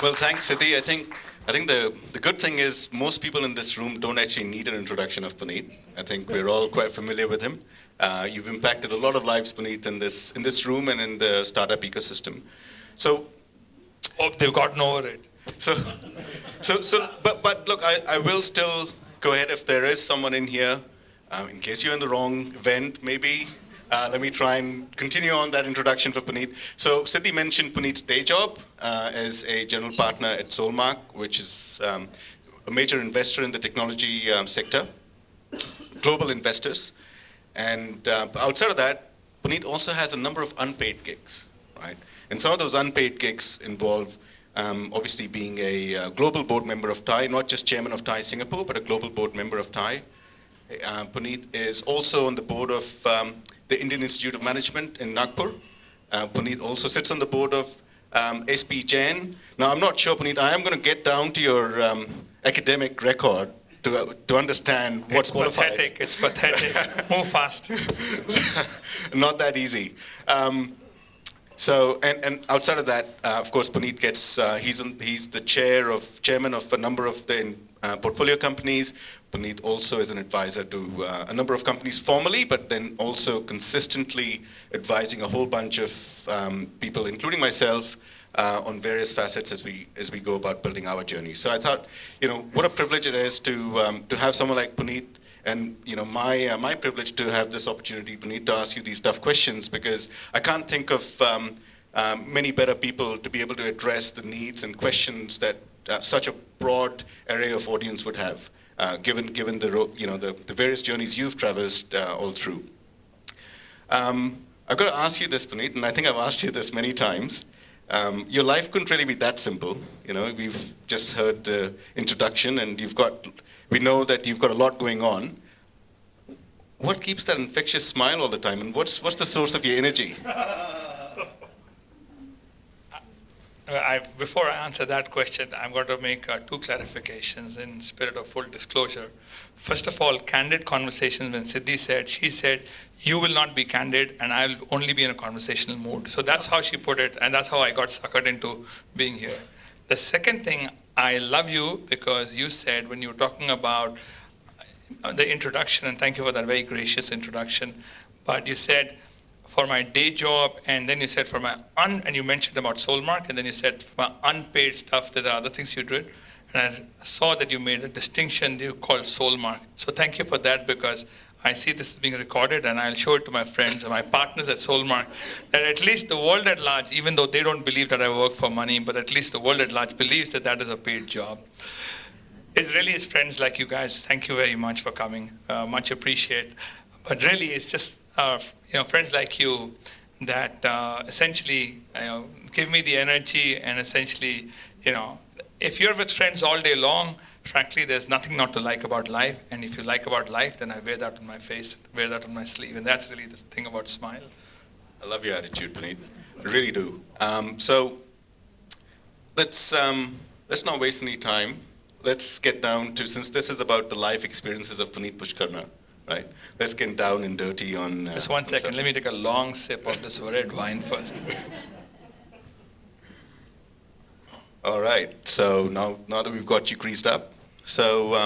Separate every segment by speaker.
Speaker 1: Well, thanks, Siddhi. I think the good thing is most people in this room don't actually need an introduction of Puneet. I think we're all quite familiar with him. You've impacted a lot of lives, Puneet, in this room and in the startup ecosystem. So,
Speaker 2: Hope they've gotten over it.
Speaker 1: so, but look, I will still go ahead if there is someone in here, in case you're in the wrong event, maybe. Let me try and continue on that introduction for Puneet. So Siddhi mentioned Puneet's day job as a general partner at Solmark, which is a major investor in the technology sector, global investors. And outside of that, Puneet also has a number of unpaid gigs, right? And some of those unpaid gigs involve obviously being a global board member of TiE, not just chairman of TiE Singapore, but a global board member of TiE. Puneet is also on the board of the Indian Institute of Management in Nagpur. Puneet also sits on the board of SP Jain. Now, I'm not sure, Puneet, I am going to get down to your academic record to understand what qualifies.
Speaker 2: It's pathetic. Move fast.
Speaker 1: Not that easy. So, and outside of that, of course, Puneet gets, he's the chairman of a number of the portfolio companies. Puneet also is an advisor to a number of companies formally, but then also consistently advising a whole bunch of people, including myself, on various facets as we go about building our journey. So I thought, what a privilege it is to have someone like Puneet, and my privilege to have this opportunity, Puneet, to ask you these tough questions, because I can't think of many better people to be able to address the needs and questions that such a broad array of audience would have. Given the various journeys you've traversed all through. I've got to ask you this, Puneet, and I think I've asked you this many times. Your life couldn't really be that simple. We've just heard the introduction, and we know that you've got a lot going on. What keeps that infectious smile all the time, and what's the source of your energy?
Speaker 2: Before I answer that question, I'm going to make two clarifications in spirit of full disclosure. First of all, candid conversations, when Siddhi said, she said, you will not be candid and I will only be in a conversational mood. So that's how she put it, and that's how I got suckered into being here. The second thing, I love you because you said when you were talking about the introduction, and thank you for that very gracious introduction, but you said, for my day job, and then you said for my and you mentioned about Solmark, and then you said for my unpaid stuff, there are other things you did. And I saw that you made a distinction you called Solmark. So thank you for that, because I see this is being recorded, and I'll show it to my friends and my partners at Solmark, that at least the world at large, even though they don't believe that I work for money, but at least the world at large believes that that is a paid job. It really is friends like you guys. Thank you very much for coming. Much appreciate. But really, it's just friends like you that essentially give me the energy, and essentially, if you're with friends all day long, frankly, there's nothing not to like about life. And if you like about life, then I wear that on my face, wear that on my sleeve, and that's really the thing about Smile.
Speaker 1: I love your attitude, Puneet. I really do. So let's not waste any time. Let's get down to, since this is about the life experiences of Puneet Pushkarna, right? Let's get down and dirty on...
Speaker 2: Just one second. Let me take a long sip of this red wine first.
Speaker 1: All right. So now that we've got you greased up, so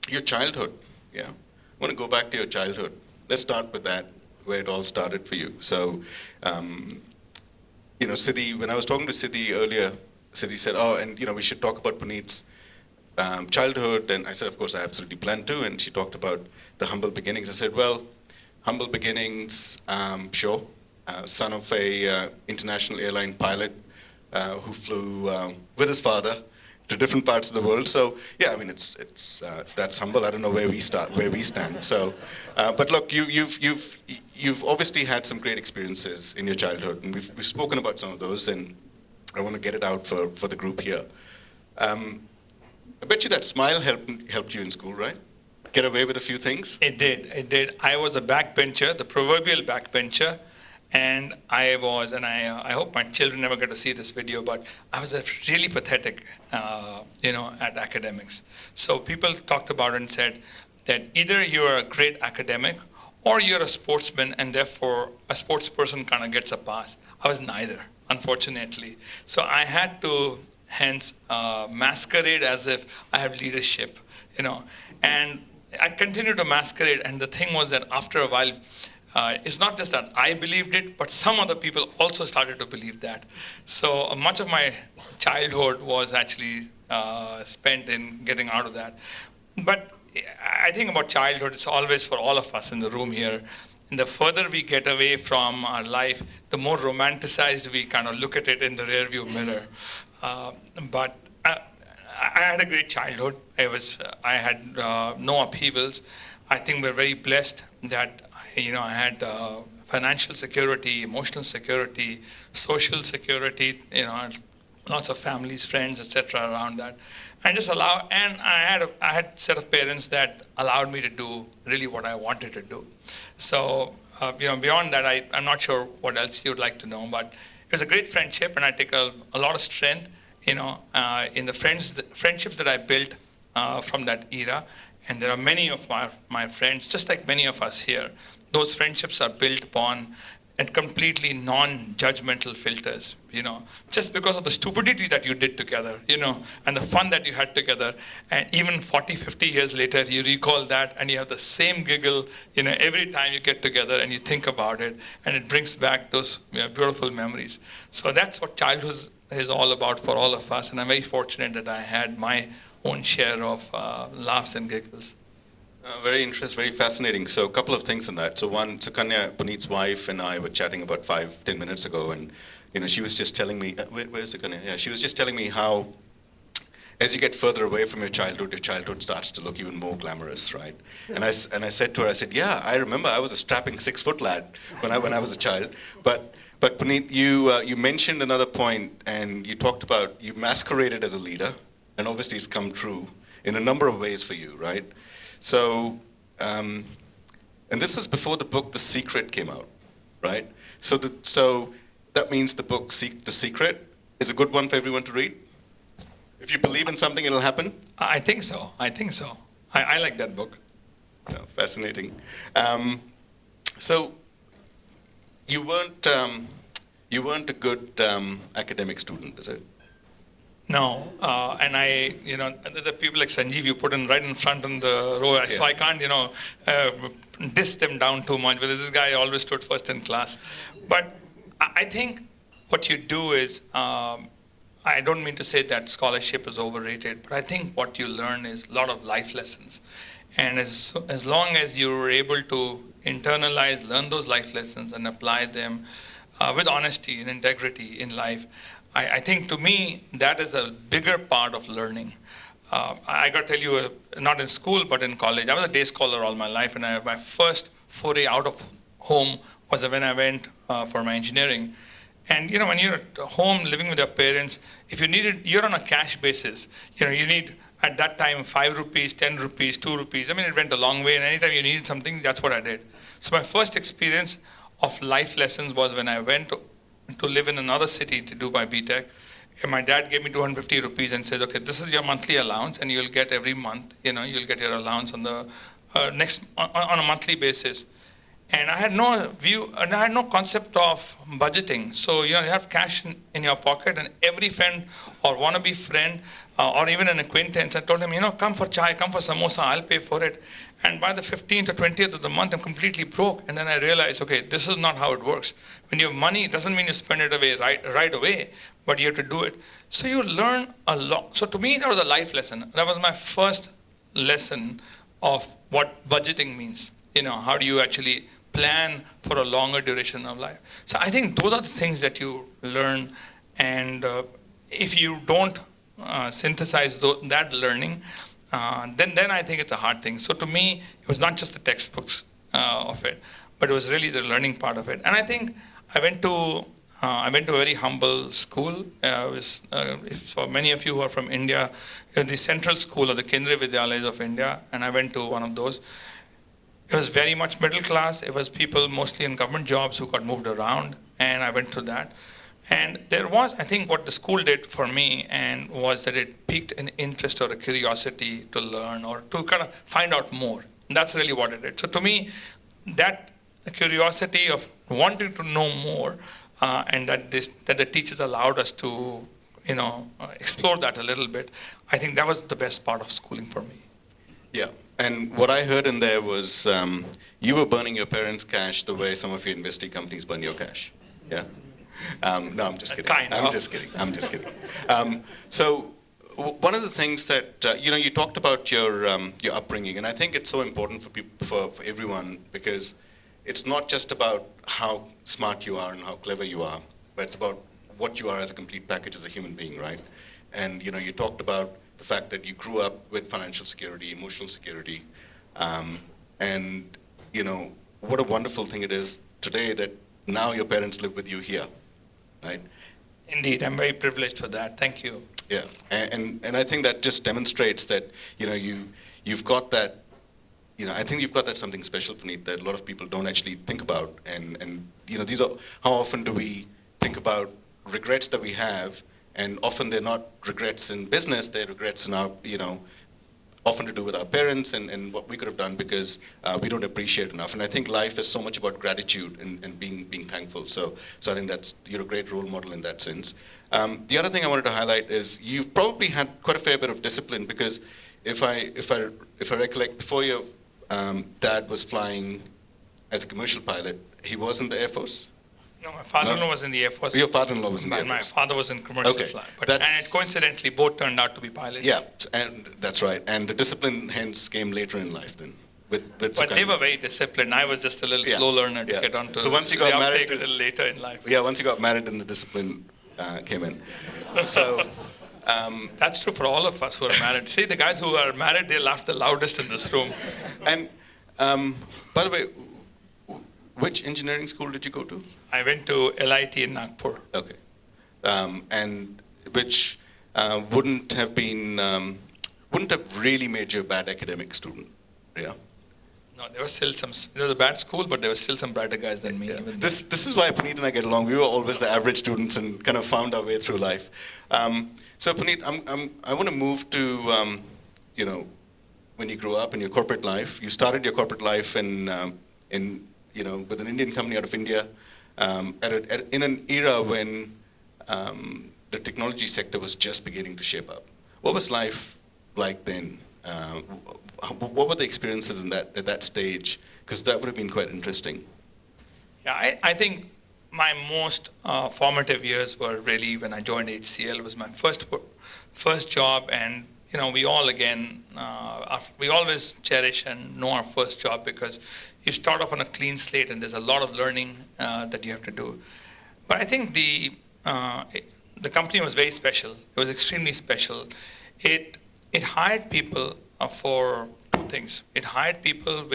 Speaker 1: your childhood, yeah? I want to go back to your childhood. Let's start with that, where it all started for you. So, Siddhi, when I was talking to Siddhi earlier, Siddhi said, we should talk about Puneet's childhood, and I said, of course, I absolutely plan to, and she talked about the humble beginnings. I said, well, humble beginnings, sure. Son of a international airline pilot who flew with his father to different parts of the world. So yeah, I mean, it's if that's humble. I don't know where we stand. So, but look, you've obviously had some great experiences in your childhood, and we've spoken about some of those, and I want to get it out for the group here. I bet you that Smile helped you in school, right? Get away with a few things?
Speaker 2: It did. I was a backbencher, the proverbial backbencher, and I hope my children never get to see this video, but I was really pathetic, at academics. So people talked about it and said that either you're a great academic or you're a sportsman, and therefore a sports person kind of gets a pass. I was neither, unfortunately. So I had to hence masquerade as if I have leadership, and I continued to masquerade. And the thing was that after a while, it's not just that I believed it, but some other people also started to believe that. So much of my childhood was actually spent in getting out of that. But I think about childhood, it's always for all of us in the room here. And the further we get away from our life, the more romanticized we kind of look at it in the rearview mirror. But I had a great childhood. I had no upheavals. I think we're very blessed that I had financial security, emotional security, social security. Lots of families, friends, etc. around that. And I had a set of parents that allowed me to do really what I wanted to do. So beyond that, I'm not sure what else you'd like to know, but it was a great friendship, and I take a lot of strength, in the friendships that I built from that era. And there are many of my friends, just like many of us here. Those friendships are built upon and completely non-judgmental filters, just because of the stupidity that you did together, and the fun that you had together. And even 40, 50 years later, you recall that and you have the same giggle, every time you get together and you think about it, and it brings back those beautiful memories. So that's what childhood is all about for all of us. And I'm very fortunate that I had my own share of laughs and giggles.
Speaker 1: Very interesting, very fascinating. So a couple of things on that. So one, Sukanya, Puneet's wife, and I were chatting about 5-10 minutes ago, and she was just telling me, where's Sukanya? Yeah, she was just telling me how, as you get further away from your childhood starts to look even more glamorous, right? And I said to her, yeah, I remember I was a strapping 6-foot lad when I was a child. But Puneet, you mentioned another point, and you talked about you masqueraded as a leader, and obviously it's come true in a number of ways for you, right? So, and this was before the book The Secret came out, right? So that means the book The Secret is a good one for everyone to read? If you believe in something, it'll happen?
Speaker 2: I think so. I like that book.
Speaker 1: Oh, fascinating. So you weren't a good academic student, is it?
Speaker 2: No, and the people like Sanjeev you put in right in front on the row, yeah. So I can't, diss them down too much, but this guy always stood first in class. But I think what you do is, I don't mean to say that scholarship is overrated, but I think what you learn is a lot of life lessons. And as long as you're able to internalize, learn those life lessons and apply them with honesty and integrity in life, I think to me, that is a bigger part of learning. I got to tell you, not in school, but in college, I was a day scholar all my life, and my first foray out of home was when I went for my engineering. And when you're at home living with your parents, if you're on a cash basis. You need, at that time, 5 rupees, 10 rupees, 2 rupees. I mean, it went a long way, and anytime you needed something, that's what I did. So my first experience of life lessons was when I went to live in another city to do my BTech. And my dad gave me 250 rupees and says, okay, this is your monthly allowance, and you'll get every month, you'll get your allowance on the on a monthly basis. And I had no view, and I had no concept of budgeting. So, you have cash in your pocket, and every friend or wannabe friend or even an acquaintance, I told him, come for chai, come for samosa, I'll pay for it. And by the 15th or 20th of the month, I'm completely broke. And then I realized, okay, this is not how it works. When you have money, it doesn't mean you spend it away right away, but you have to do it. So you learn a lot. So to me, that was a life lesson. That was my first lesson of what budgeting means. How do you actually plan for a longer duration of life? So I think those are the things that you learn. And if you don't synthesize that learning, then I think it's a hard thing. So to me, it was not just the textbooks of it, but it was really the learning part of it. And I think I went to a very humble school. If for many of you who are from India, the Central School or the Kendriya Vidyalayas of India, and I went to one of those. It was very much middle class. It was people mostly in government jobs who got moved around, and I went to that. And there was, I think what the school did for me was that it piqued an interest or a curiosity to learn or to kind of find out more. And that's really what it did. So to me, that curiosity of wanting to know more and that the teachers allowed us to explore that a little bit. I think that was the best part of schooling for me.
Speaker 1: Yeah, and what I heard in there was you were burning your parents' cash the way some of your investee companies burn your cash. Yeah. No, I'm just kidding. I'm just kidding. So one of the things that you talked about your upbringing, and I think it's so important for people, for everyone, because it's not just about how smart you are and how clever you are, but it's about what you are as a complete package as a human being, right? And you talked about the fact that you grew up with financial security, emotional security, and what a wonderful thing it is today that now your parents live with you here, right?
Speaker 2: Indeed, I'm very privileged for that. Thank you.
Speaker 1: Yeah, and I think that just demonstrates that you've got that. I think you've got that something special, Puneet, that a lot of people don't actually think about. And these are, how often do we think about regrets that we have, and often they're not regrets in business, they're regrets in our, often to do with our parents and what we could have done because we don't appreciate enough. And I think life is so much about gratitude and being thankful. So I think you're a great role model in that sense. The other thing I wanted to highlight is you've probably had quite a fair bit of discipline, because if I recollect, before your dad was flying as a commercial pilot, he was in the Air Force?
Speaker 2: No, my father-in-law was in the Air Force.
Speaker 1: Your father-in-law was in the Air Force.
Speaker 2: My father was in commercial flight. And coincidentally, both turned out to be pilots.
Speaker 1: Yeah, and that's right. And the discipline hence came later in life then.
Speaker 2: But they were very disciplined. I was just a little slow learner to get onto.
Speaker 1: So once you got married,
Speaker 2: a little later in life.
Speaker 1: Yeah, once you got married, then the discipline came in. So
Speaker 2: that's true for all of us who are married. See, the guys who are married, they laugh the loudest in this room.
Speaker 1: And by the way, which engineering school did you go to?
Speaker 2: I went to LIT in Nagpur.
Speaker 1: Okay, and which wouldn't have really made you a bad academic student, yeah.
Speaker 2: No, there was a bad school, but there were still some brighter guys than me.
Speaker 1: Yeah. This is why Puneet and I get along. We were always the average students and kind of found our way through life. So Puneet, I want to move to when you grew up in your corporate life. You started your corporate life in with an Indian company out of India, in an era when the technology sector was just beginning to shape up. What was life like then? What were the experiences at that stage? Because that would have been quite interesting.
Speaker 2: Yeah, I think my most formative years were really when I joined HCL. It was my first job, and we all we always cherish and know our first job because you start off on a clean slate and there's a lot of learning that you have to do. But I think the company was very special. It was extremely special. It hired people for two things. It hired people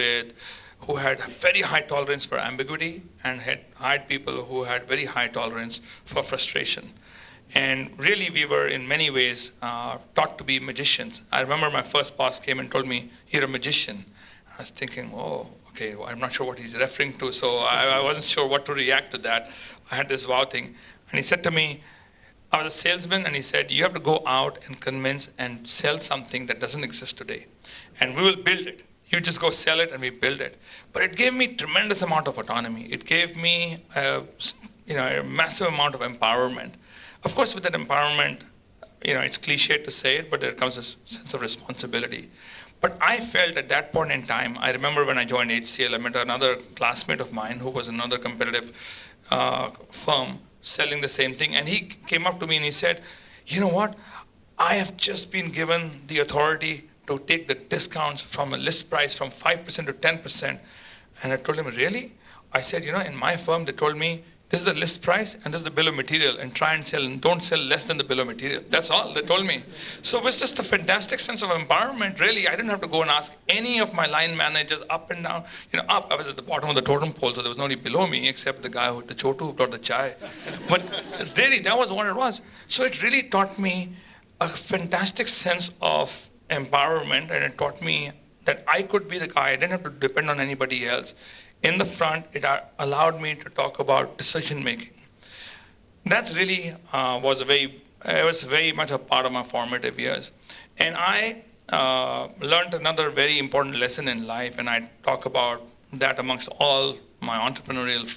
Speaker 2: who had very high tolerance for ambiguity, and had hired people who had very high tolerance for frustration. And really, we were in many ways taught to be magicians. I remember my first boss came and told me, "You're a magician." I was thinking, oh, okay, well, I'm not sure what he's referring to, so I wasn't sure what to react to that. I had this wow thing. And he said to me, I was a salesman, and he said, you have to go out and convince and sell something that doesn't exist today. And we will build it. You just go sell it and we build it. But it gave me tremendous amount of autonomy. It gave me a massive amount of empowerment. Of course, with that empowerment, it's cliche to say it, but there comes this sense of responsibility. But I felt at that point in time, I remember when I joined HCL, I met another classmate of mine who was another competitive firm selling the same thing. And he came up to me and he said, you know what? I have just been given the authority to take the discounts from a list price from 5% to 10%. And I told him, really? I said, in my firm, they told me, this is the list price and this is the bill of material, and try and sell, and don't sell less than the bill of material. That's all they told me. So it was just a fantastic sense of empowerment, really. I didn't have to go and ask any of my line managers up and down. I was at the bottom of the totem pole, so there was nobody below me except the guy the chotu who brought the chai. But really, that was what it was. So it really taught me a fantastic sense of empowerment, and it taught me that I could be the guy. I didn't have to depend on anybody else. In the front, it allowed me to talk about decision making. That's really was very much a part of my formative years. And I learned another very important lesson in life, and I talk about that amongst all my entrepreneurial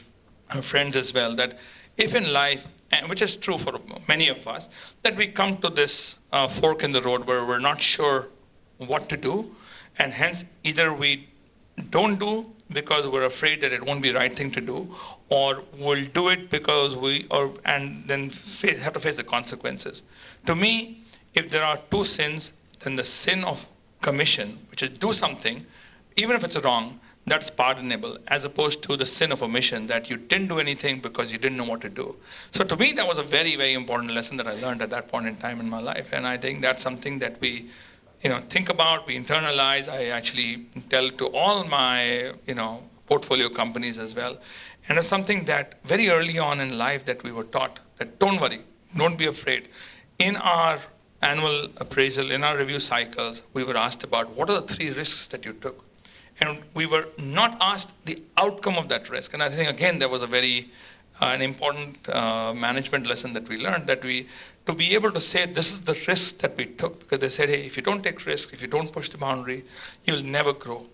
Speaker 2: friends as well, that if in life and which is true for many of us, that we come to this fork in the road where we're not sure what to do, and hence either we don't do because we're afraid that it won't be the right thing to do, or we'll do it because and then have to face the consequences. To me, if there are two sins, then the sin of commission, which is do something, even if it's wrong, that's pardonable, as opposed to the sin of omission, that you didn't do anything because you didn't know what to do. So to me, that was a very, very important lesson that I learned at that point in time in my life. And I think that's something that we think about, we internalize. I actually tell to all my, portfolio companies as well. And it's something that very early on in life that we were taught that don't worry, don't be afraid. In our annual appraisal, in our review cycles, we were asked about what are the 3 risks that you took. And we were not asked the outcome of that risk. And I think, again, there was a very an important management lesson that we learned, that to be able to say this is the risk that we took, because they said, hey, if you don't take risks, if you don't push the boundary, you'll never grow.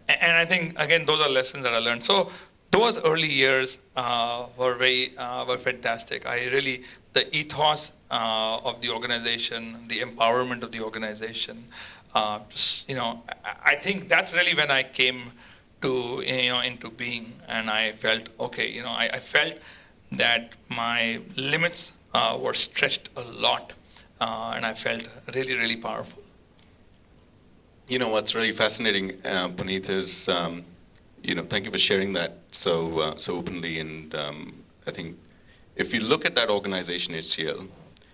Speaker 2: And I think, again, those are lessons that I learned. So those early years were fantastic. The ethos of the organization, the empowerment of the organization, I think that's really when I came to into being, and I felt okay. I felt that my limits were stretched a lot, and I felt really, really powerful.
Speaker 1: What's really fascinating, Puneet, is thank you for sharing that so openly. And I think if you look at that organization, HCL,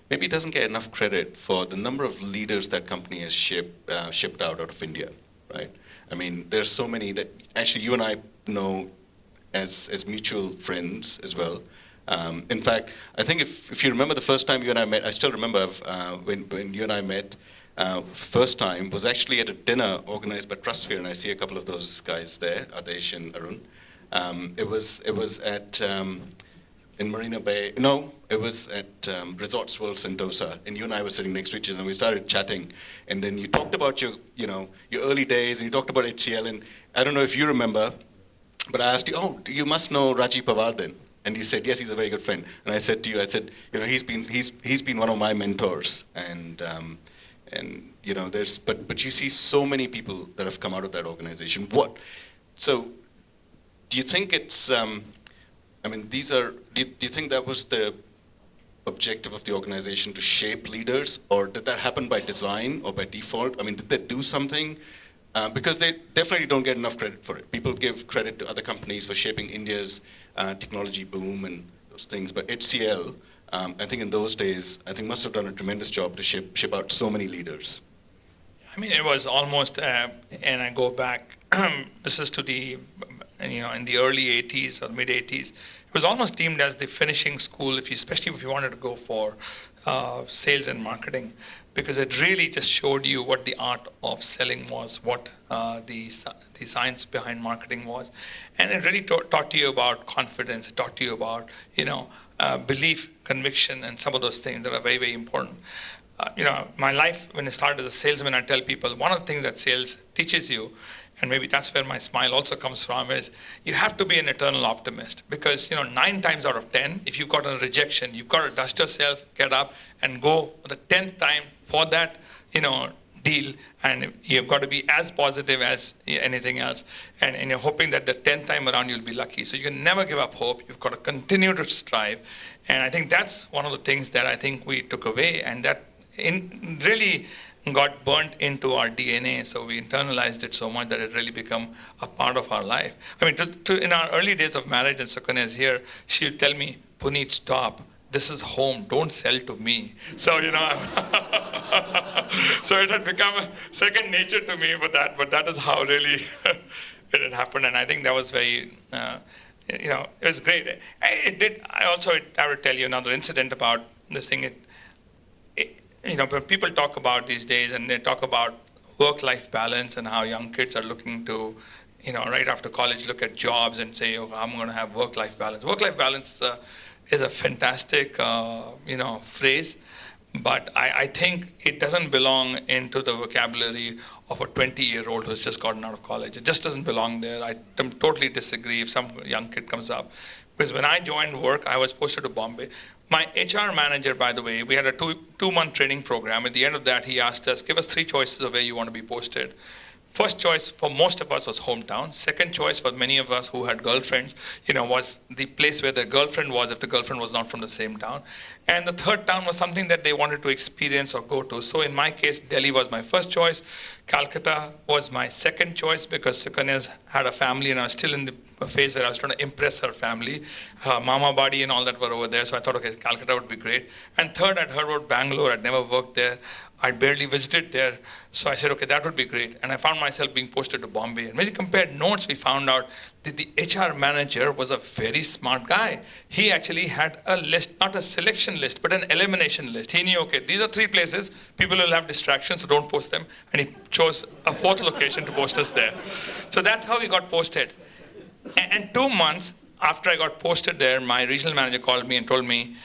Speaker 1: maybe it doesn't get enough credit for the number of leaders that company has shipped out of India, right? I mean, there's so many that actually you and I know as mutual friends as well. In fact, I think if you remember the first time you and I met, I still remember when you and I met. First time was actually at a dinner organized by TrustSphere, and I see a couple of those guys there, Adesh and Arun. It was at in Marina Bay. No, it was at Resorts World Sentosa, and you and I were sitting next to each other, and we started chatting. And then you talked about your early days, and you talked about HCL. And I don't know if you remember, but I asked you, oh, you must know Rajiv Pawar then. And you said, yes, he's a very good friend. And I said to you, he's been one of my mentors. And but you see so many people that have come out of that organization. So do you think it's, do you think that was the objective of the organization, to shape leaders, or did that happen by design or by default? I mean, did they do something? Because they definitely don't get enough credit for it. People give credit to other companies for shaping India's technology boom and those things, but HCL, I think in those days, must have done a tremendous job to ship out so many leaders.
Speaker 2: I mean, it was almost, and I go back, this is to the, in the early 80s or mid 80s, it was almost deemed as the finishing school, especially if you wanted to go for sales and marketing, because it really just showed you what the art of selling was, what the science behind marketing was. And it really taught you about confidence, it taught you about, belief, conviction, and some of those things that are very, very important. My life, when I started as a salesman, I tell people, one of the things that sales teaches you, and maybe that's where my smile also comes from, is you have to be an eternal optimist. Because 9 times out of 10, if you've got a rejection, you've got to dust yourself, get up, and go the 10th time for that deal, and you've got to be as positive as anything else, and you're hoping that the 10th time around you'll be lucky. So you can never give up hope. You've got to continue to strive, and I think that's one of the things that I think we took away, and that really got burnt into our DNA. So we internalized it so much that it really become a part of our life. I mean, in our early days of marriage, and Sukanya is here, she would tell me, Puneet, stop. This is home. Don't sell to me. So, so it had become second nature to me, but that is how really it had happened. And I think that was very, it was great. I would tell you another incident about this thing. When people talk about these days, and they talk about work-life balance and how young kids are looking to, right after college, look at jobs and say, oh, I'm going to have work-life balance. Work-life balance is a fantastic, phrase, but I think it doesn't belong into the vocabulary of a 20-year-old who's just gotten out of college. It just doesn't belong there. I totally disagree if some young kid comes up. Because when I joined work, I was posted to Bombay. My HR manager, by the way, we had a two-month training program. At the end of that, he asked us, give us 3 choices of where you want to be posted. First choice for most of us was hometown. Second choice for many of us who had girlfriends, was the place where their girlfriend was if the girlfriend was not from the same town. And the third town was something that they wanted to experience or go to. So in my case, Delhi was my first choice. Calcutta was my second choice because Sukanya's had a family and I was still in the phase where I was trying to impress her family. Her mama body and all that were over there. So I thought, okay, Calcutta would be great. And third, I'd heard about Bangalore. I'd never worked there. I'd barely visited there. So I said, okay, that would be great. And I found myself being posted to Bombay. And when we compared notes, we found out that the HR manager was a very smart guy. He actually had a list, not a selection list, but an elimination list. He knew, okay, these are 3 places. People will have distractions, so don't post them. And he chose a 4th location to post us there. So that's how we got posted. And 2 months after I got posted there, my regional manager called me and told me,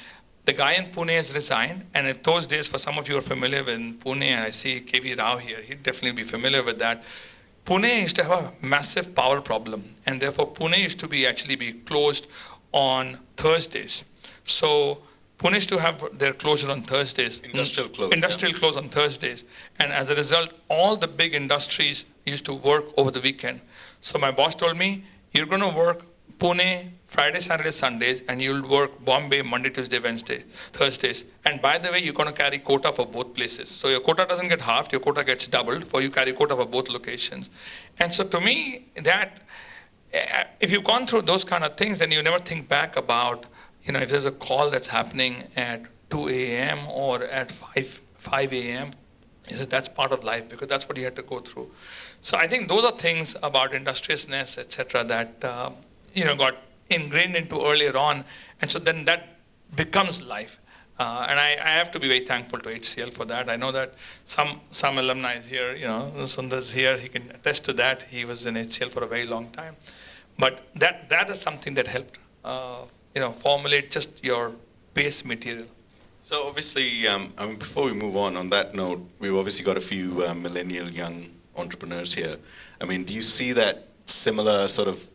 Speaker 2: the guy in Pune has resigned, and if those days, for some of you are familiar with Pune, I see KV Rao here, he'd definitely be familiar with that. Pune used to have a massive power problem, and therefore Pune used to actually be closed on Thursdays. So Pune used to have their closure on Thursdays.
Speaker 1: Industrial close.
Speaker 2: Industrial close on Thursdays. And as a result, all the big industries used to work over the weekend. So my boss told me, you're going to work Pune Friday, Saturday, Sundays, and you'll work Bombay Monday, Tuesday, Wednesday, Thursdays. And by the way, you're going to carry quota for both places. So your quota doesn't get halved, your quota gets doubled, for you carry quota for both locations. And so to me, that, if you've gone through those kind of things, then you never think back about, if there's a call that's happening at 2 a.m. or at 5 a.m., that's part of life because that's what you had to go through. So I think those are things about industriousness, etc., that got ingrained into earlier on, and so then that becomes life. And I have to be very thankful to HCL for that. I know that some alumni here, Sundar's here, he can attest to that. He was in HCL for a very long time. But that is something that helped, formulate just your base material.
Speaker 1: So obviously, before we move on that note, we've obviously got a few millennial young entrepreneurs here. Do you see that similar sort of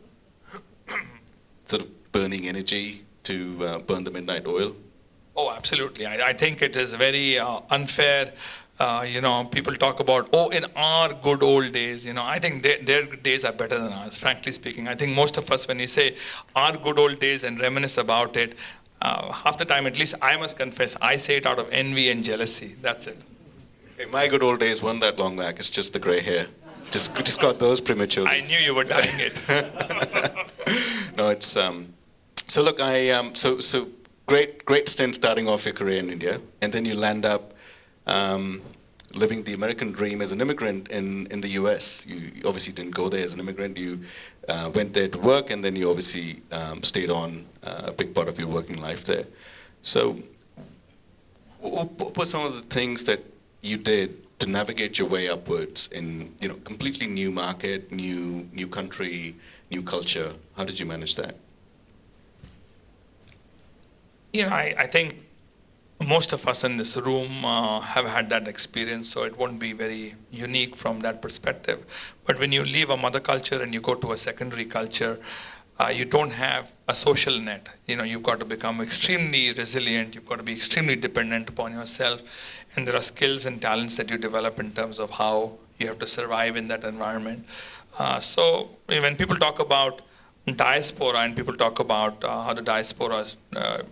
Speaker 1: burning energy to burn the midnight oil?
Speaker 2: Oh, absolutely. I think it is very unfair. People talk about, in our good old days, I think their days are better than ours, frankly speaking. I think most of us, when we say our good old days and reminisce about it, half the time, at least I must confess, I say it out of envy and jealousy. That's it.
Speaker 1: Hey, my good old days weren't that long back. It's just the gray hair. Just got those prematurely.
Speaker 2: I knew you were dyeing it.
Speaker 1: No, it's so look, so great stint starting off your career in India, and then you land up living the American dream as an immigrant in the US. You obviously didn't go there as an immigrant. You went there to work, and then you obviously stayed on a big part of your working life there. So what were some of the things that you did to navigate your way upwards in completely new market, new country, new culture? How did you manage that?
Speaker 2: I think most of us in this room have had that experience, so it won't be very unique from that perspective. But when you leave a mother culture and you go to a secondary culture, you don't have a social net. You've got to become extremely resilient. You've got to be extremely dependent upon yourself. And there are skills and talents that you develop in terms of how you have to survive in that environment. So when people talk about diaspora and people talk about how the diaspora,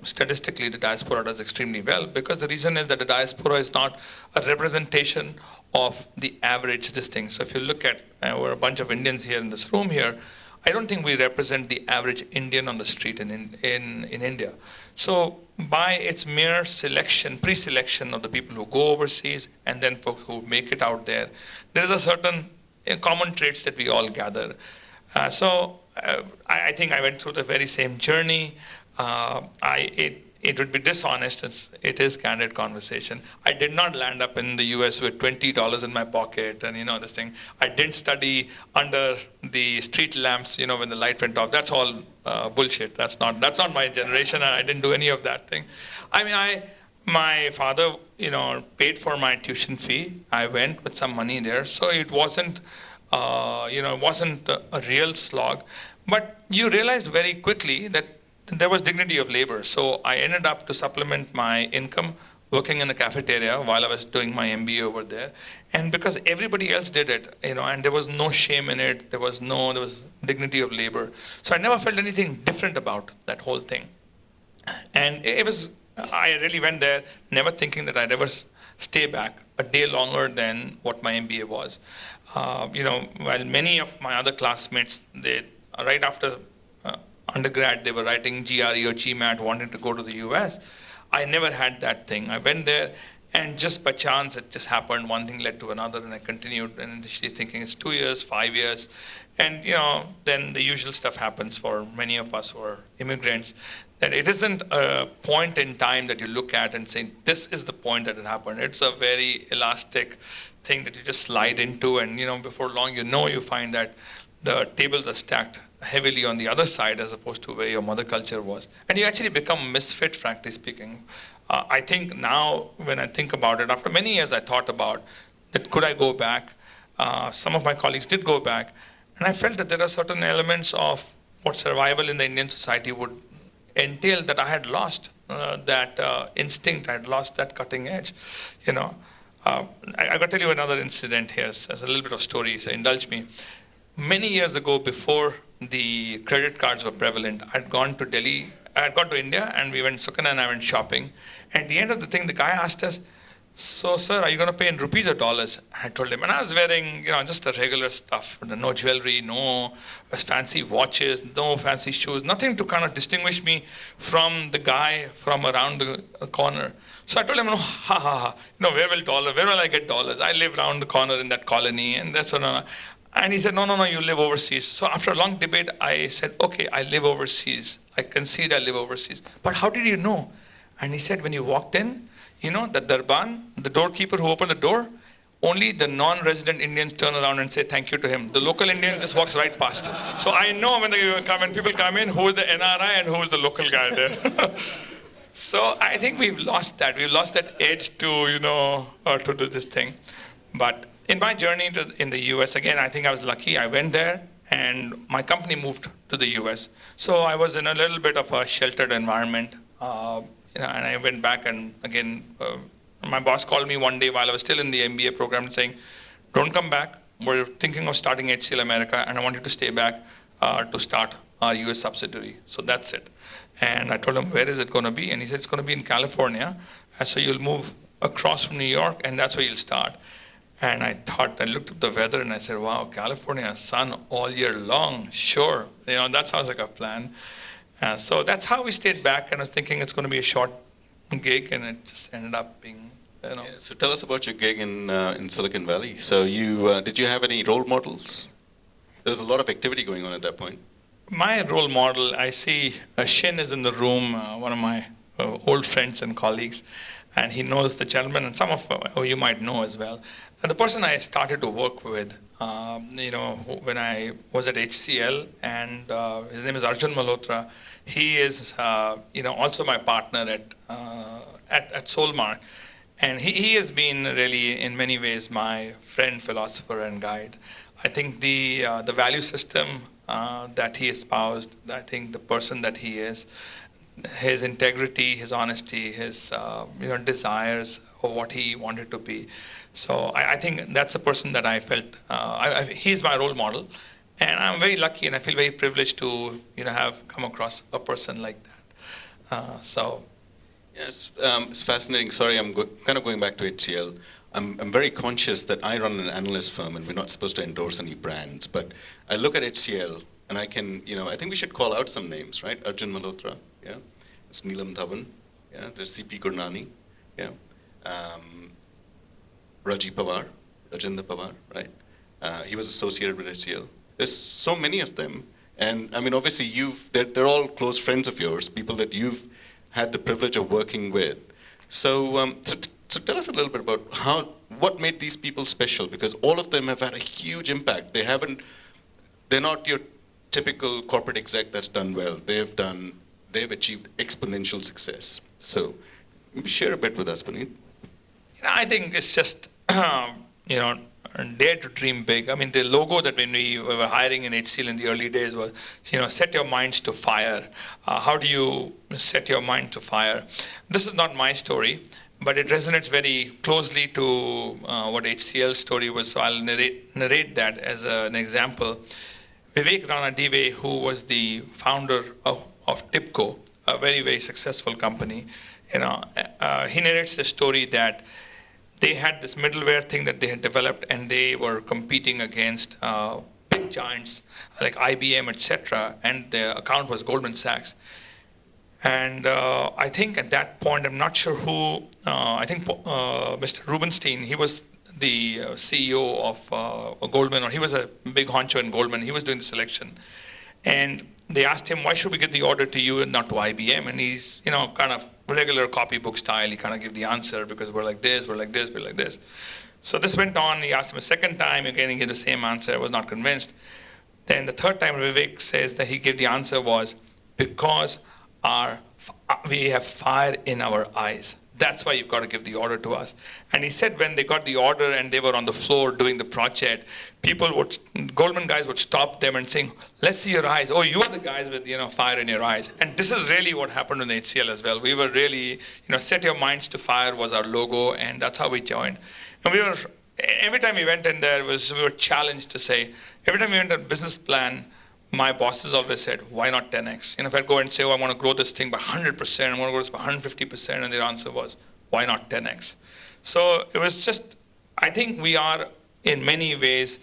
Speaker 2: statistically the diaspora does extremely well, because the reason is that the diaspora is not a representation of the average this thing. So if you look at, we're a bunch of Indians here in this room here, I don't think we represent the average Indian on the street in India. So by its mere selection, pre-selection of the people who go overseas and then folks who make it out there, there is a certain common traits that we all gather. I think I went through the very same journey. It would be dishonest, as it is candid conversation. I did not land up in the US with $20 in my pocket and this thing. I didn't study under the street lamps, when the light went off. That's all bullshit. That's not my generation, and I didn't do any of that thing. My father, paid for my tuition fee. I went with some money there, so it wasn't, it wasn't a real slog. But you realize very quickly that there was dignity of labor. So I ended up to supplement my income working in a cafeteria while I was doing my MBA over there. And because everybody else did it, and there was no shame in it, there was dignity of labor. So I never felt anything different about that whole thing. And I really went there never thinking that I'd ever stay back a day longer than what my MBA was. While many of my other classmates, right after undergrad, they were writing GRE or GMAT, wanting to go to the US. I never had that thing. I went there, and just by chance, it just happened. One thing led to another, and I continued. And initially thinking it's 2 years, 5 years, and then the usual stuff happens for many of us who are immigrants. That it isn't a point in time that you look at and say this is the point that it happened. It's a very elastic thing that you just slide into, and before long, you find that the tables are stacked heavily on the other side as opposed to where your mother culture was. And you actually become misfit, frankly speaking. I think now, when I think about it, after many years I thought about that, could I go back? Some of my colleagues did go back. And I felt that there are certain elements of what survival in the Indian society would entail that I had lost, that instinct, I had lost that cutting edge. I got to tell you another incident here as a little bit of story, so indulge me. Many years ago, before the credit cards were prevalent, I'd gone to Delhi, I'd gone to India, and Sukana and I went shopping. And at the end of the thing, the guy asked us, so sir, are you going to pay in rupees or dollars? I told him, and I was wearing, just the regular stuff, no jewelry, no fancy watches, no fancy shoes, nothing to kind of distinguish me from the guy from around the corner. So I told him, where will I get dollars? I live around the corner in that colony, and that's what. And he said, no, you live overseas. So after a long debate, I said, okay, I live overseas. I concede I live overseas. But how did you know? And he said, when you walked in, the darban, the doorkeeper who opened the door, only the non-resident Indians turn around and say thank you to him. The local Indian just walks right past. So I know when people come in, who is the NRI and who is the local guy there. So I think we've lost that. We've lost that edge to, to do this thing. But in my journey in the US, again, I think I was lucky. I went there, and my company moved to the US. So I was in a little bit of a sheltered environment, and I went back, and again, my boss called me one day while I was still in the MBA program saying, don't come back. We're thinking of starting HCL America, and I want you to stay back to start our US subsidiary. So that's it. And I told him, where is it going to be? And he said, it's going to be in California. And so you'll move across from New York, and that's where you'll start. And I looked at the weather and I said, wow, California, sun all year long. Sure. That sounds like a plan. So that's how we stayed back. And I was thinking it's going to be a short gig, and it just ended up being,
Speaker 1: Yeah, so tell us about your gig in Silicon Valley. So did you have any role models? There was a lot of activity going on at that point.
Speaker 2: My role model, I see Shin is in the room, one of my old friends and colleagues. And he knows the gentleman, and some of you might know as well. And the person I started to work with, when I was at HCL, and his name is Arjun Malhotra. He is, also my partner at Solmark, and he has been really, in many ways, my friend, philosopher, and guide. I think the value system that he espoused, I think the person that he is, his integrity, his honesty, his desires of what he wanted to be. So I think that's the person that I felt, he's my role model. And I'm very lucky, and I feel very privileged to have come across a person like that.
Speaker 1: Yes, it's fascinating. Sorry, I'm kind of going back to HCL. I'm very conscious that I run an analyst firm, and we're not supposed to endorse any brands. But I look at HCL, and I think we should call out some names, right? Arjun Malhotra, yeah. It's Neelam Dhawan, yeah. There's C.P. Gurnani, yeah. Rajiv Pawar, Rajendra Pawar, right? He was associated with HCL. There's so many of them, and I mean, obviously, they're all close friends of yours, people that you've had the privilege of working with. So tell us a little bit about what made these people special, because all of them have had a huge impact. They're not your typical corporate exec that's done well. They've achieved exponential success. So share a bit with us, Puneet.
Speaker 2: I think it's just, dare to dream big. I mean, the logo that when we were hiring in HCL in the early days was, set your minds to fire. How do you set your mind to fire? This is not my story, but it resonates very closely to what HCL's story was, so I'll narrate that as an example. Vivek Rana Dive, who was the founder of TIPCO, a very, very successful company, he narrates the story that they had this middleware thing that they had developed, and they were competing against big giants like IBM, etc. And the account was Goldman Sachs. And I think at that point, I'm not sure who. I think Mr. Rubenstein, he was the CEO of Goldman, or he was a big honcho in Goldman. He was doing the selection, and they asked him, why should we get the order to you and not to IBM? And he's, kind of regular copybook style. He kind of gave the answer because we're like this, we're like this, we're like this. So this went on. He asked him a second time. Again, he gave the same answer. I was not convinced. Then the third time, Vivek says that he gave the answer was because we have fire in our eyes. That's why you've got to give the order to us. And he said when they got the order and they were on the floor doing the project, Goldman guys would stop them and saying, let's see your eyes. Oh, you are the guys with, fire in your eyes. And this is really what happened in HCL as well. We were really, set your minds to fire was our logo, and that's how we joined. And every time we went in there, we were challenged to say, every time we went on a business plan, my bosses always said, why not 10x? If I'd go and say, I want to grow this thing by 100%, I want to grow this by 150%, and their answer was, why not 10x? So it was just, I think we are in many ways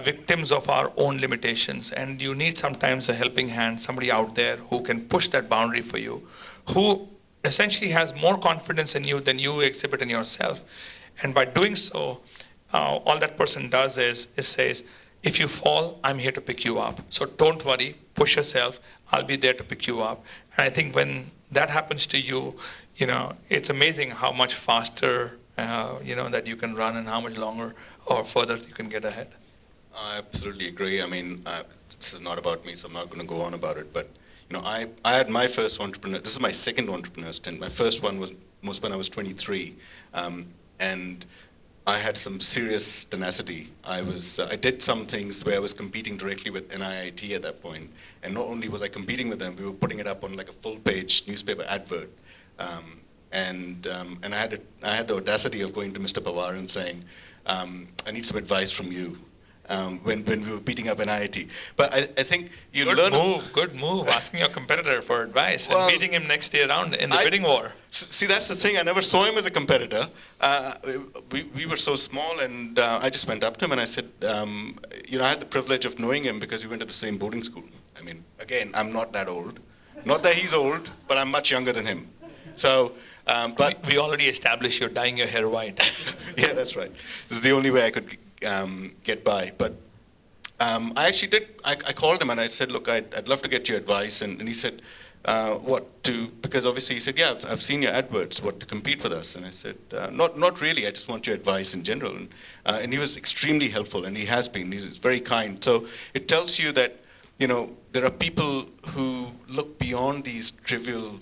Speaker 2: victims of our own limitations, and you need sometimes a helping hand, somebody out there who can push that boundary for you, who essentially has more confidence in you than you exhibit in yourself. And by doing so, all that person does is says, if you fall, I'm here to pick you up. So don't worry, push yourself. I'll be there to pick you up. And I think when that happens to you, it's amazing how much faster, that you can run and how much longer or further you can get ahead.
Speaker 1: I absolutely agree. I mean, this is not about me, so I'm not going to go on about it. But, I had my first entrepreneur. This is my second entrepreneur stint. My first one was when I was 23. And I had some serious tenacity. I did some things where I was competing directly with NIIT at that point. And not only was I competing with them, we were putting it up on like a full-page newspaper advert. And I had the audacity of going to Mr. Pawar and saying, I need some advice from you. When we were beating up NIIT. But I think you learn...
Speaker 2: Good move, asking your competitor for advice and beating him next day around in the bidding war.
Speaker 1: See, that's the thing. I never saw him as a competitor. We were so small, and I just went up to him and I said, I had the privilege of knowing him because we went to the same boarding school. I mean, again, I'm not that old. Not that he's old, but I'm much younger than him. So... but
Speaker 2: we already established you're dyeing your hair white.
Speaker 1: Yeah, that's right. This is the only way I could get by. But I actually did, I called him and I said, look, I'd love to get your advice. And he said, because obviously he said, yeah, I've seen your adverts, what, to compete with us? And I said, not really, I just want your advice in general. And he was extremely helpful, and he has been, he's very kind. So it tells you that, there are people who look beyond these trivial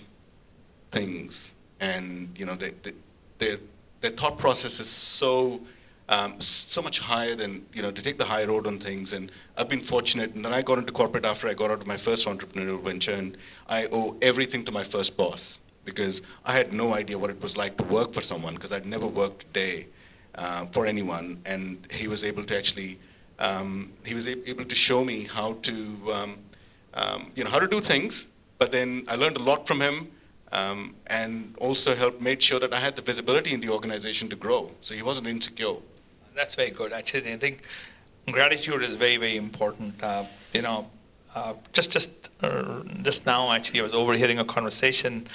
Speaker 1: things, and, their thought process is so much higher than, to take the high road on things. And I've been fortunate, and then I got into corporate after I got out of my first entrepreneurial venture, and I owe everything to my first boss, because I had no idea what it was like to work for someone, because I'd never worked a day for anyone, and he was able to actually, able to show me how to, how to do things, but then I learned a lot from him, and also made sure that I had the visibility in the organization to grow, so he wasn't insecure.
Speaker 2: That's very good. Actually, I think gratitude is very, very important. Just now, actually, I was overhearing a conversation.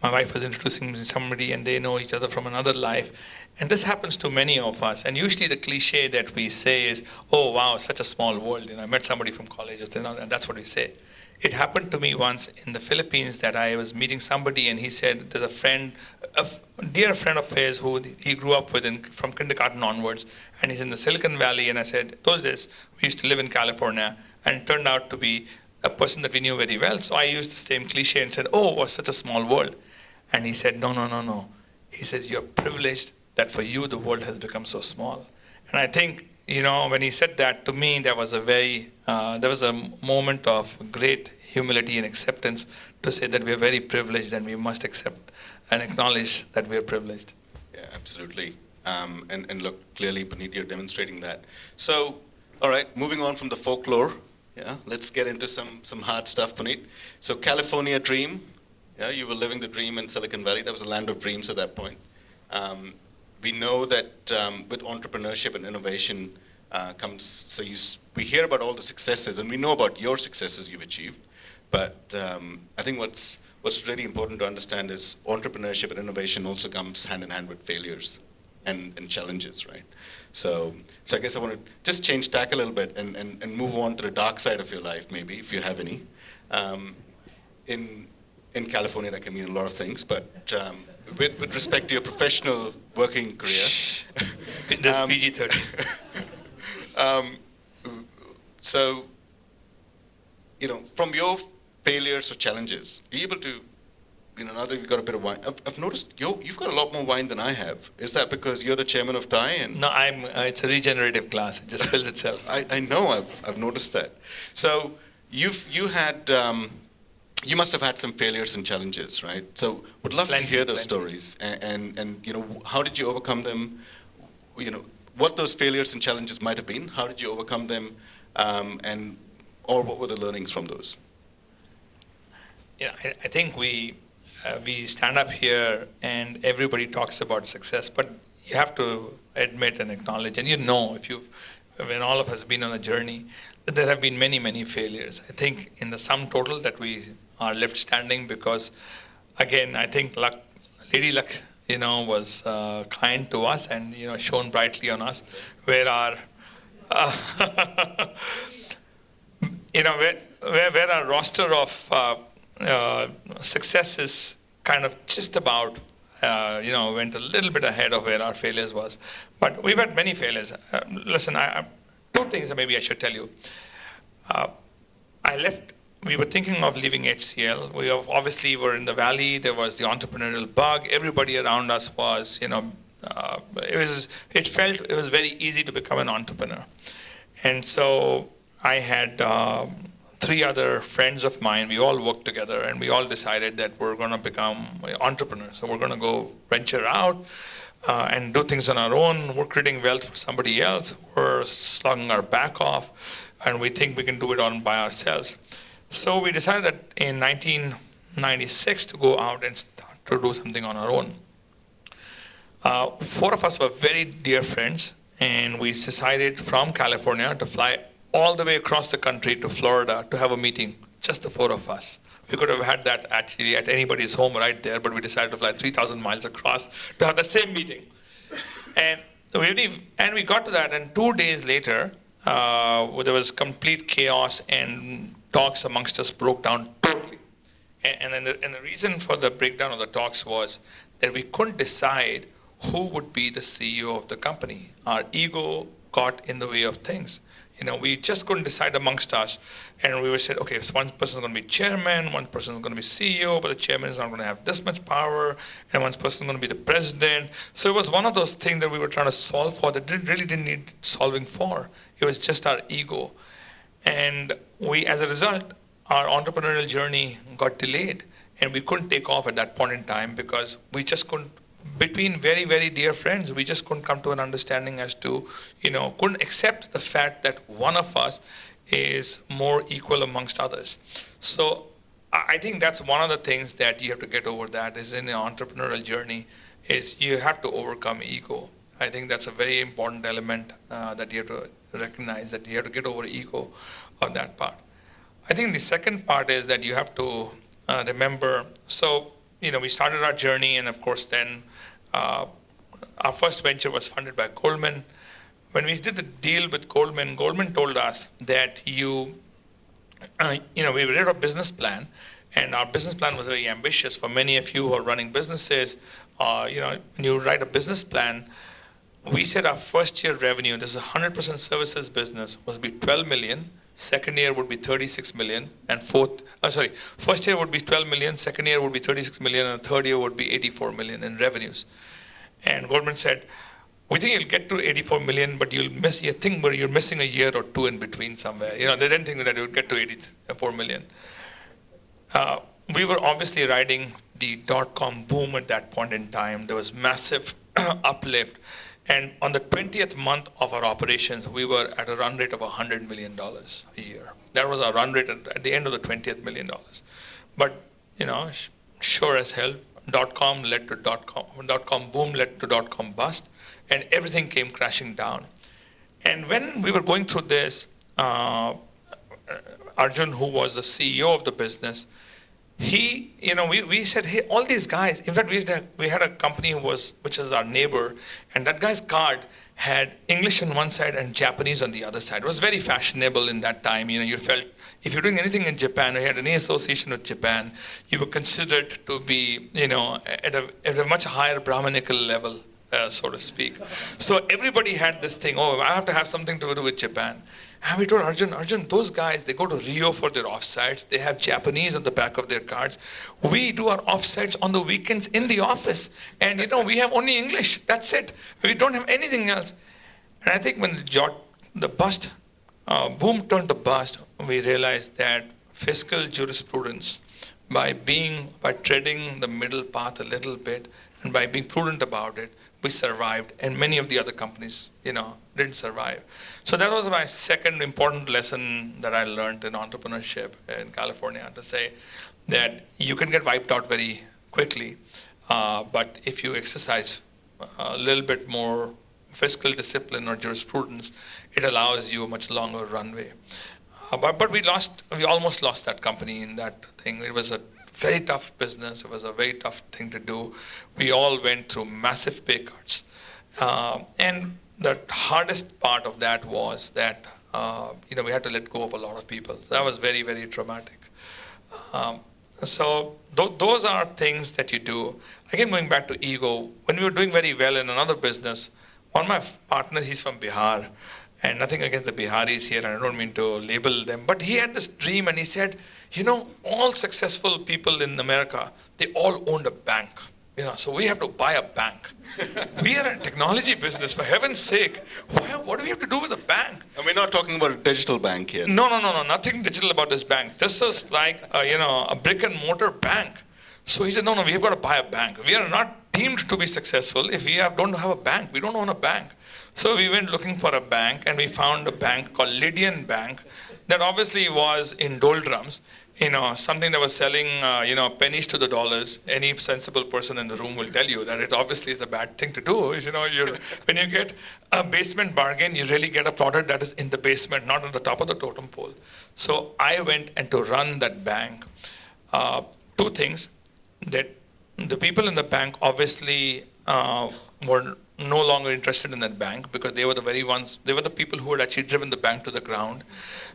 Speaker 2: My wife was introducing me to somebody, and they know each other from another life. And this happens to many of us. And usually the cliche that we say is, oh, wow, such a small world. I met somebody from college, and that's what we say. It happened to me once in the Philippines that I was meeting somebody, and he said there's a friend, a dear friend of his who he grew up with from kindergarten onwards, and he's in the Silicon Valley. And I said, those days, we used to live in California, and it turned out to be a person that we knew very well. So I used the same cliche and said, oh, it was such a small world. And he said, no. He says, you're privileged that for you, the world has become so small. And I think, when he said that to me, there was a moment of great humility and acceptance to say that we are very privileged and we must accept and acknowledge that we are privileged.
Speaker 1: Yeah, absolutely. And look, clearly, Puneet, you're demonstrating that. So, all right, moving on from the folklore, yeah, let's get into some hard stuff, Puneet. So, California dream, yeah, you were living the dream in Silicon Valley. That was the land of dreams at that point. We know that with entrepreneurship and innovation we hear about all the successes, and we know about your successes you've achieved. But I think what's really important to understand is entrepreneurship and innovation also comes hand in hand with failures and challenges, right? So I guess I want to just change tack a little bit and move on to the dark side of your life, maybe, if you have any. In California, that can mean a lot of things, but with respect to your professional working career.
Speaker 2: This PG-13.
Speaker 1: So, from your failures or challenges, are you able to, now that you've got a bit of wine, I've noticed you've got a lot more wine than I have. Is that because you're the chairman of TiE?
Speaker 2: No, it's a regenerative glass. It just fills itself.
Speaker 1: I know, I've noticed that. So you must have had some failures and challenges, right? So would love to hear those stories. And how did you overcome them? What those failures and challenges might have been. How did you overcome them? Or what were the learnings from those?
Speaker 2: I think we stand up here and everybody talks about success, but you have to admit and acknowledge, and when all of us have been on a journey, that there have been many, many failures. I think in the sum total that we are left standing because, again, I think Lady Luck, was kind to us and, shone brightly on us, where our, where our roster of successes kind of just about, went a little bit ahead of where our failures was. But we've had many failures. Listen, two things maybe I should tell you. We were thinking of leaving HCL. We obviously were in the valley. There was the entrepreneurial bug. Everybody around us was, it was very easy to become an entrepreneur. And so I had 3 other friends of mine. We all worked together and we all decided that we're going to become entrepreneurs. So we're going to go venture out and do things on our own. We're creating wealth for somebody else. We're slugging our back off and we think we can do it all by ourselves. So we decided that in 1996 to go out and start to do something on our own. 4 of us were very dear friends, and we decided from California to fly all the way across the country to Florida to have a meeting, just the 4 of us. We could have had that actually at anybody's home right there, but we decided to fly 3,000 miles across to have the same meeting. And we got to that, and 2 days later, there was complete chaos and talks amongst us broke down totally. And the reason for the breakdown of the talks was that we couldn't decide who would be the CEO of the company. Our ego got in the way of things. We just couldn't decide amongst us. And we said, okay, so one person is going to be chairman, one person is going to be CEO, but the chairman is not going to have this much power, and one person is going to be the president. So it was one of those things that we were trying to solve for that really didn't need solving for. It was just our ego. And as a result, our entrepreneurial journey got delayed, and we couldn't take off at that point in time because we just couldn't, between very, very dear friends, we just couldn't come to an understanding as to, couldn't accept the fact that one of us is more equal amongst others. So I think that's one of the things that you have to get over that is in the entrepreneurial journey is you have to overcome ego. I think that's a very important element that you have to recognize, that you have to get over ego on that part. I think the second part is that you have to remember, so, we started our journey, and of course then our first venture was funded by Goldman. When we did the deal with Goldman told us that we did a business plan, and our business plan was very ambitious. For many of you who are running businesses, when you write a business plan, we said our first year revenue, this is a 100% services business, was be 12 million. Second year would be 36 million, and first year would be 12 million, second year would be 36 million, and third year would be 84 million in revenues. And Goldman said, we think you'll get to 84 million, but you're missing a year or two in between somewhere. They didn't think that you would get to 84 million. We were obviously riding the dot-com boom at that point in time. There was massive uplift. And on the 20th month of our operations, we were at a run rate of $100 million a year. That was our run rate at the end of the 20th million dollars. But, sure as hell, dot-com boom led to dot-com bust, and everything came crashing down. And when we were going through this, Arjun, who was the CEO of the business, we said, hey, all these guys, in fact, we had a company which is our neighbor, and that guy's card had English on one side and Japanese on the other side. It was very fashionable in that time. You felt if you're doing anything in Japan or you had any association with Japan, you were considered to be, at a much higher Brahminical level, so to speak. So everybody had this thing, I have to have something to do with Japan. And we told Arjun, those guys, they go to Rio for their offsites. They have Japanese on the back of their cards. We do our offsites on the weekends in the office. And, we have only English. That's it. We don't have anything else. And I think when the bust, boom turned to bust, we realized that fiscal jurisprudence, by treading the middle path a little bit, and by being prudent about it, we survived, and many of the other companies, didn't survive. So that was my second important lesson that I learned in entrepreneurship in California, to say that you can get wiped out very quickly, but if you exercise a little bit more fiscal discipline or jurisprudence, it allows you a much longer runway. But we almost lost that company in that thing. It was a very tough business. It was a very tough thing to do. We all went through massive pay cuts. And the hardest part of that was that, we had to let go of a lot of people. So that was very, very traumatic. So those are things that you do. Again, going back to ego, when we were doing very well in another business, one of my partners, he's from Bihar, and nothing against the Biharis here, and I don't mean to label them, but he had this dream, and he said, all successful people in America, they all owned a bank. So we have to buy a bank. We are a technology business, for heaven's sake. What do we have to do with a bank?
Speaker 1: And we're not talking about a digital bank here.
Speaker 2: No, nothing digital about this bank. This is like, a brick and mortar bank. So he said, no, we've got to buy a bank. We are not deemed to be successful if we don't have a bank. We don't own a bank. So we went looking for a bank, and we found a bank called Lydian Bank that obviously was in doldrums. Something that was selling, pennies to the dollars. Any sensible person in the room will tell you that it obviously is a bad thing to do. When you get a basement bargain, you really get a product that is in the basement, not on the top of the totem pole. So I went and to run that bank. Two things, that the people in the bank obviously were no longer interested in that bank, because they were the people who had actually driven the bank to the ground.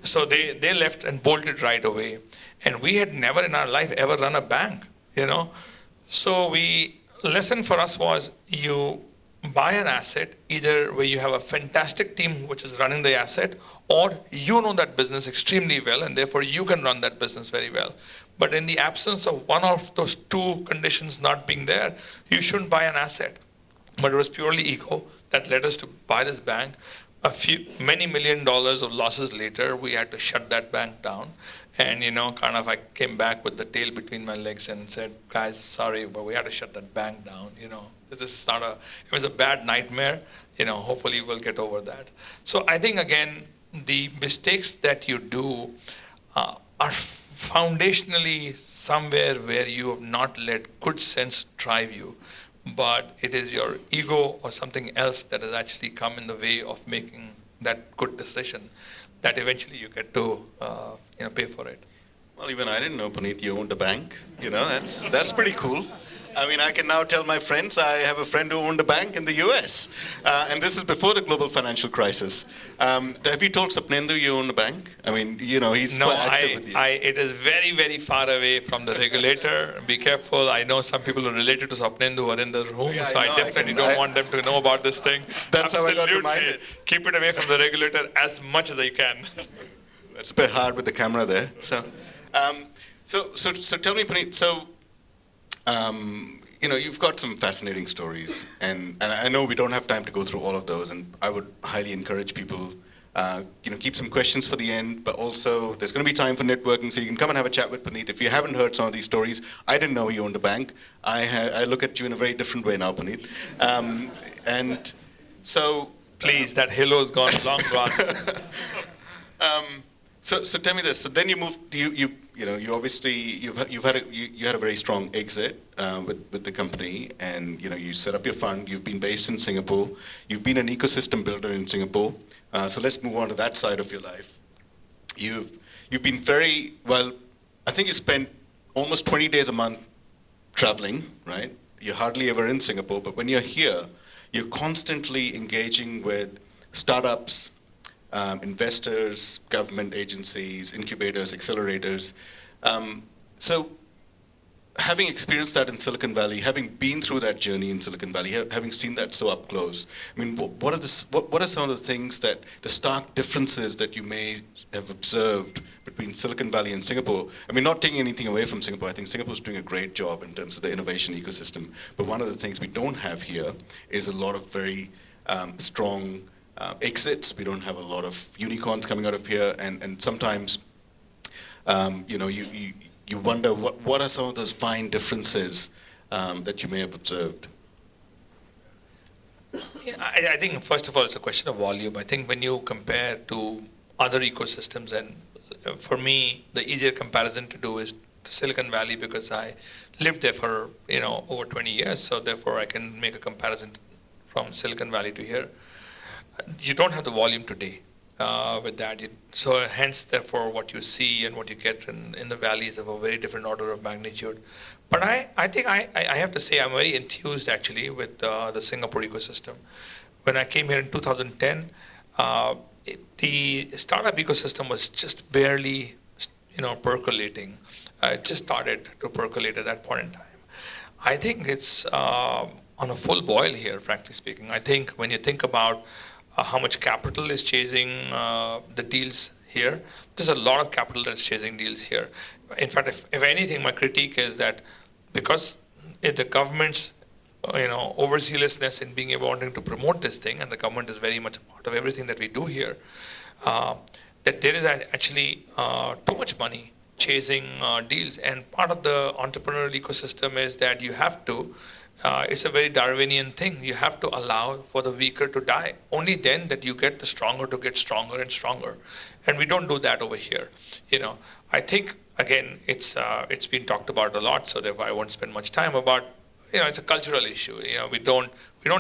Speaker 2: So they left and bolted right away. And we had never in our life ever run a bank, So lesson for us was, you buy an asset either where you have a fantastic team which is running the asset, or you know that business extremely well, and therefore you can run that business very well. But in the absence of one of those two conditions not being there, you shouldn't buy an asset. But it was purely ego that led us to buy this bank. Many $1 million of losses later, we had to shut that bank down. And, I came back with the tail between my legs and said, guys, sorry, but we had to shut that bank down. This is it was a bad nightmare. Hopefully we'll get over that. So I think, again, the mistakes that you do are foundationally somewhere where you have not let good sense drive you, but it is your ego or something else that has actually come in the way of making that good decision, that eventually you get to pay for it.
Speaker 1: Well, even I didn't know, Puneet, you owned a bank. That's pretty cool. I mean, I can now tell my friends I have a friend who owned a bank in the US. And this is before the global financial crisis. Have you told Sapnendu you own a bank? I mean, he's quite active with you.
Speaker 2: It is very, very far away from the regulator. Be careful. I know some people who are related to Sapnendu who are in the room, so I definitely don't want them to know about this thing.
Speaker 1: That's how I got reminded.
Speaker 2: Keep it away from the regulator as much as I can.
Speaker 1: That's a bit hard with the camera there. So tell me, Puneet, you've got some fascinating stories, and I know we don't have time to go through all of those, and I would highly encourage people, keep some questions for the end, but also there's going to be time for networking, so you can come and have a chat with Puneet. If you haven't heard some of these stories, I didn't know he owned a bank. I look at you in a very different way now, Puneet. And so...
Speaker 2: Please, that halo's gone, long gone.
Speaker 1: So tell me this. So then you moved. You obviously you had a very strong exit with the company, and you set up your fund. You've been based in Singapore. You've been an ecosystem builder in Singapore. So let's move on to that side of your life. You've been very well. I think you spent almost 20 days a month traveling, right? You're hardly ever in Singapore, but when you're here, you're constantly engaging with startups, investors, government agencies, incubators, accelerators. So having experienced that in Silicon Valley, having been through that journey in Silicon Valley, having seen that so up close, I mean, what are some of the things the stark differences that you may have observed between Silicon Valley and Singapore? I mean, not taking anything away from Singapore. I think Singapore's doing a great job in terms of the innovation ecosystem. But one of the things we don't have here is a lot of very strong exits. We don't have a lot of unicorns coming out of here, and sometimes, you wonder what are some of those fine differences that you may have observed.
Speaker 2: Yeah, I think first of all it's a question of volume. I think when you compare to other ecosystems, and for me the easier comparison to do is to Silicon Valley, because I lived there for over 20 years, so therefore I can make a comparison from Silicon Valley to here. You don't have the volume today with that. So hence, therefore, what you see and what you get in the valley is of a very different order of magnitude. But I think I have to say I'm very enthused actually with the Singapore ecosystem. When I came here in 2010, the startup ecosystem was just barely percolating. It just started to percolate at that point in time. I think it's on a full boil here, frankly speaking. I think when you think about how much capital is chasing the deals here, there's a lot of capital that's chasing deals here. In fact, if anything, my critique is that because the government's overzealousness in being able to promote this thing, and the government is very much a part of everything that we do here, that there is actually too much money chasing deals. And part of the entrepreneurial ecosystem is that you have to, it's a very Darwinian thing. You have to allow for the weaker to die. Only then that you get the stronger to get stronger and stronger. And we don't do that over here. I think, again, it's been talked about a lot, so therefore I won't spend much time about, it's a cultural issue. We don't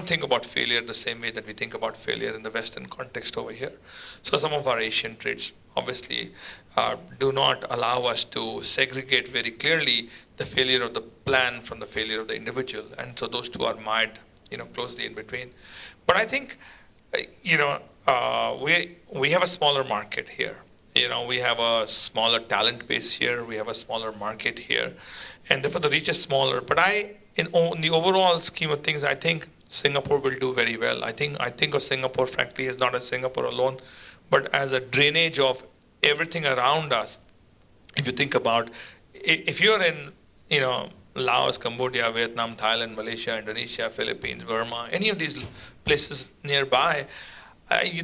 Speaker 2: think about failure the same way that we think about failure in the Western context over here. So some of our Asian traits obviously do not allow us to segregate very clearly the failure of the plan from the failure of the individual, and so those two are mired, closely in between. But I think, we have a smaller market here. We have a smaller talent base here. We have a smaller market here, and therefore the reach is smaller. But in the overall scheme of things, I think Singapore will do very well. I think of Singapore, frankly, as not as Singapore alone, but as a drainage of everything around us. If you think about, if you're in, Laos, Cambodia, Vietnam, Thailand, Malaysia, Indonesia, Philippines, Burma, any of these places nearby,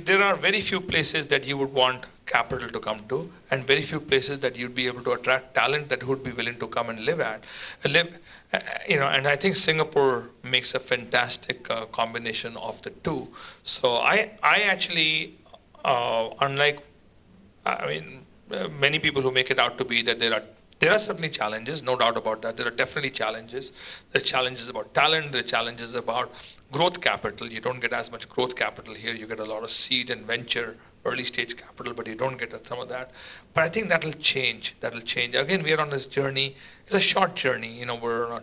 Speaker 2: there are very few places that you would want capital to come to, and very few places that you'd be able to attract talent that would be willing to come and live. And I think Singapore makes a fantastic combination of the two. So I actually, unlike, many people who make it out to be that there are certainly challenges, no doubt about that. There are definitely challenges. There are challenges about talent. There are challenges about growth capital. You don't get as much growth capital here. You get a lot of seed and venture, early stage capital, but you don't get some of that. But I think that'll change. Again, we are on this journey. It's a short journey. We're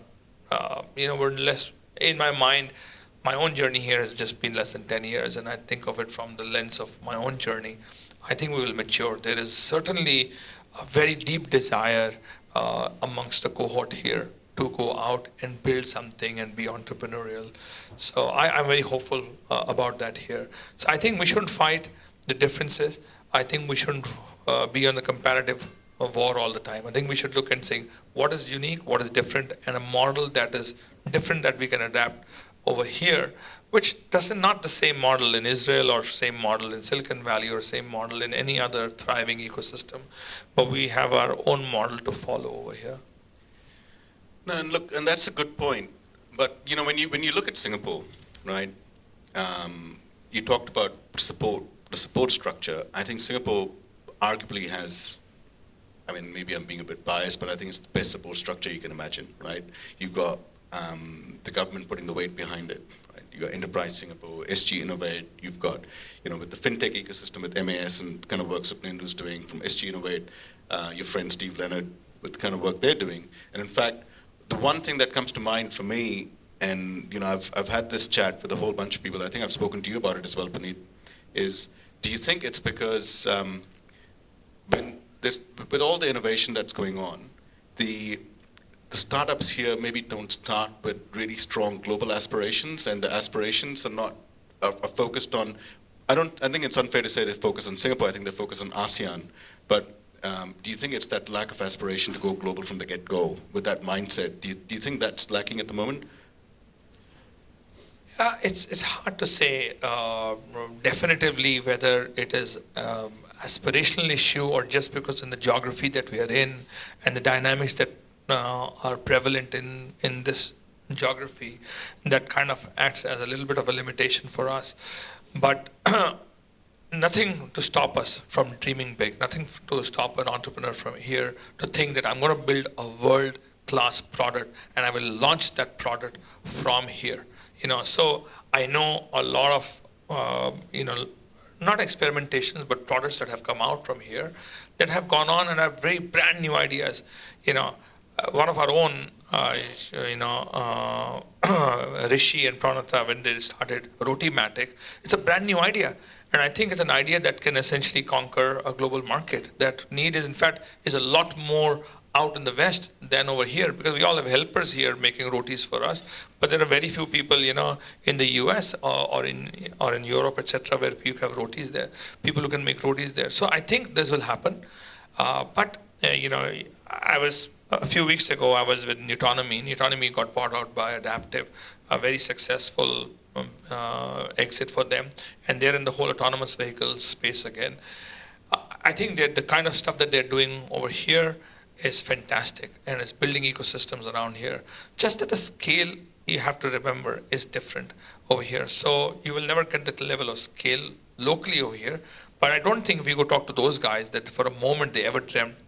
Speaker 2: less, in my mind, my own journey here has just been less than 10 years, and I think of it from the lens of my own journey. I think we will mature. There is certainly a very deep desire amongst the cohort here to go out and build something and be entrepreneurial. So I'm very hopeful about that here. So I think we shouldn't fight the differences. I think we shouldn't be on the comparative a war all the time. I think we should look and say what is unique, what is different, and a model that is different that we can adapt over here, which doesn't not the same model in Israel or same model in Silicon Valley or same model in any other thriving ecosystem, but we have our own model to follow over here.
Speaker 1: No, and look, and that's a good point. But when you look at Singapore, right? You talked about support, the support structure. I think Singapore arguably has, I mean, maybe I'm being a bit biased, but I think it's the best support structure you can imagine, right? You've got the government putting the weight behind it, right? You've got Enterprise Singapore, SG Innovate, you've got, with the fintech ecosystem with MAS and kind of work Supnindu's doing from SG Innovate, your friend Steve Leonard with the kind of work they're doing. And in fact, the one thing that comes to mind for me, and I've had this chat with a whole bunch of people, I think I've spoken to you about it as well, Puneet, is do you think it's because with all the innovation that's going on, the startups here maybe don't start with really strong global aspirations, and the aspirations are focused on, I think it's unfair to say they focus on Singapore, I think they focus on ASEAN, but do you think it's that lack of aspiration to go global from the get-go with that mindset? Do you think that's lacking at the moment?
Speaker 2: It's hard to say definitively whether it is aspirational issue or just because in the geography that we are in and the dynamics that are prevalent in this geography that kind of acts as a little bit of a limitation for us. But nothing to stop us from dreaming big, nothing to stop an entrepreneur from here to think that I'm going to build a world-class product and I will launch that product from here. So I know a lot of, not experimentations, but products that have come out from here that have gone on and have very brand new ideas. One of our own, Rishi and Pranata, when they started Rotimatic, it's a brand new idea. And I think it's an idea that can essentially conquer a global market. That need is, in fact, is a lot more out in the West than over here, because we all have helpers here making rotis for us, but there are very few people, in the US or in Europe, etc., where you have rotis there, people who can make rotis there. So I think this will happen. But a few weeks ago, I was with Nutonomy. Nutonomy got bought out by Adaptive, a very successful exit for them, and they're in the whole autonomous vehicle space again. I think that the kind of stuff that they're doing over here is fantastic, and it's building ecosystems around here. Just that the scale, you have to remember, is different over here. So you will never get that level of scale locally over here. But I don't think if you go talk to those guys that for a moment they ever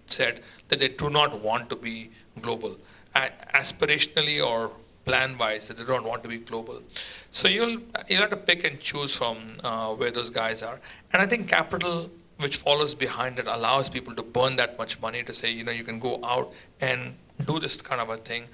Speaker 2: said that they do not want to be global, aspirationally or plan-wise, that they don't want to be global. So you'll have to pick and choose from where those guys are. And I think capital, which follows behind it, allows people to burn that much money to say, you can go out and do this kind of a thing.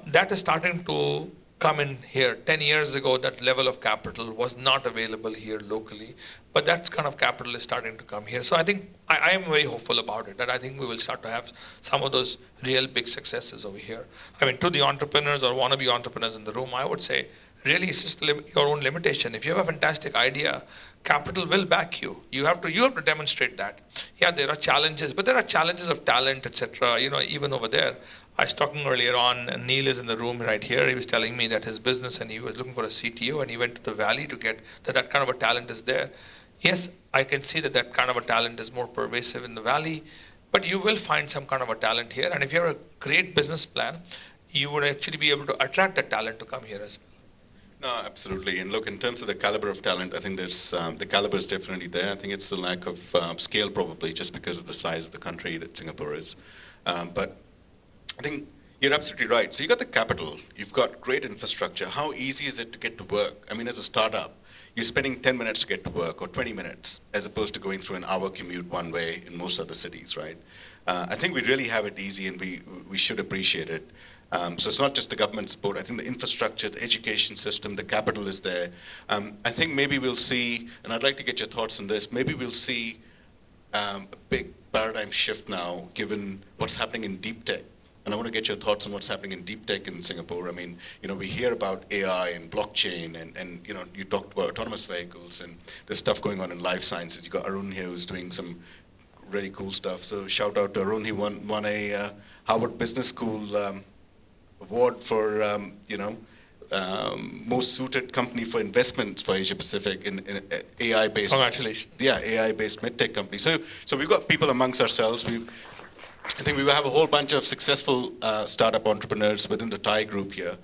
Speaker 2: That is starting to come in here. 10 years ago, that level of capital was not available here locally, but that kind of capital is starting to come here. So I think I am very hopeful about it, that I think we will start to have some of those real big successes over here. I mean, to the entrepreneurs or wannabe entrepreneurs in the room, I would say, really, it's just your own limitation. If you have a fantastic idea, capital will back you. You have to demonstrate that. Yeah, there are challenges, but there are challenges of talent, etc. Even over there. I was talking earlier on, and Neil is in the room right here. He was telling me that his business, and he was looking for a CTO, and he went to the valley to get that kind of a talent is there. Yes, I can see that kind of a talent is more pervasive in the valley, but you will find some kind of a talent here. And if you have a great business plan, you would actually be able to attract that talent to come here as well.
Speaker 1: No, absolutely. And look, in terms of the caliber of talent, I think there's the caliber is definitely there. I think it's the lack of scale, probably, just because of the size of the country that Singapore is. But I think you're absolutely right. So you got the capital, you've got great infrastructure. How easy is it to get to work? I mean, as a startup, you're spending 10 minutes to get to work or 20 minutes, as opposed to going through an hour commute one way in most other cities, right? I think we really have it easy, and we should appreciate it. So it's not just the government support. I think the infrastructure, the education system, the capital is there. I think maybe we'll see, and I'd like to get your thoughts on this, maybe we'll see a big paradigm shift now, given what's happening in deep tech. And I want to get your thoughts on what's happening in deep tech in Singapore. I mean, we hear about AI and blockchain, and you talked about autonomous vehicles, and there's stuff going on in life sciences. You got Arun here who's doing some really cool stuff. So shout out to Arun. He won a Harvard Business School award for most suited company for investments for Asia Pacific in AI based.
Speaker 2: Congratulations.
Speaker 1: Yeah, AI based medtech company. So we've got people amongst ourselves. I think we have a whole bunch of successful startup entrepreneurs within the TiE group here.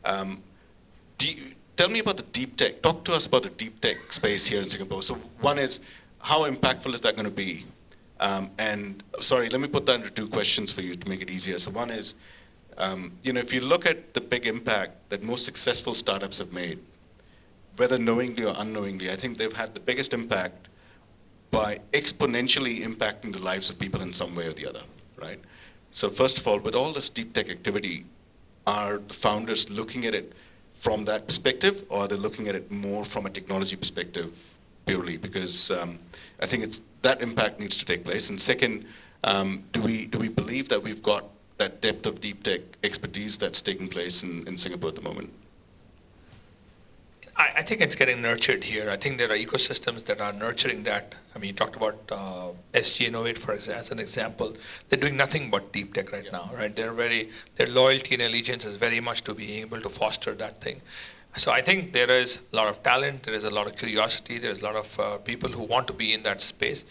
Speaker 1: Tell me about the deep tech. Talk to us about the deep tech space here in Singapore. So one is, how impactful is that going to be? And sorry, let me put that into two questions for you to make it easier. So one is, if you look at the big impact that most successful startups have made, whether knowingly or unknowingly, I think they've had the biggest impact by exponentially impacting the lives of people in some way or the other, right? So first of all, with all this deep tech activity, are the founders looking at it from that perspective, or are they looking at it more from a technology perspective purely? Because I think that impact needs to take place. And second, do we believe that we've got that depth of deep tech expertise that's taking place in Singapore at the moment?
Speaker 2: I think it's getting nurtured here. I think there are ecosystems that are nurturing that. I mean, you talked about SG Innovate as an example. They're doing nothing but deep tech right now, right? Their loyalty and allegiance is very much to being able to foster that thing. So I think there is a lot of talent, there is a lot of curiosity, there is a lot of people who want to be in that space.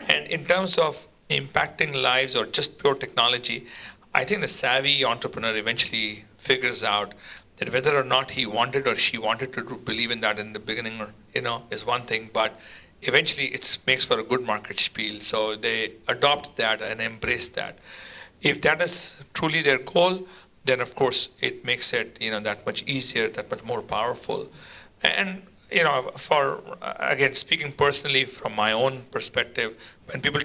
Speaker 2: And in terms of impacting lives or just pure technology, I think the savvy entrepreneur eventually figures out that whether or not he wanted or she wanted to believe in that in the beginning, is one thing, but eventually it makes for a good market spiel. So they adopt that and embrace that. If that is truly their goal, then of course it makes it that much easier, that much more powerful. And again, speaking personally from my own perspective, when people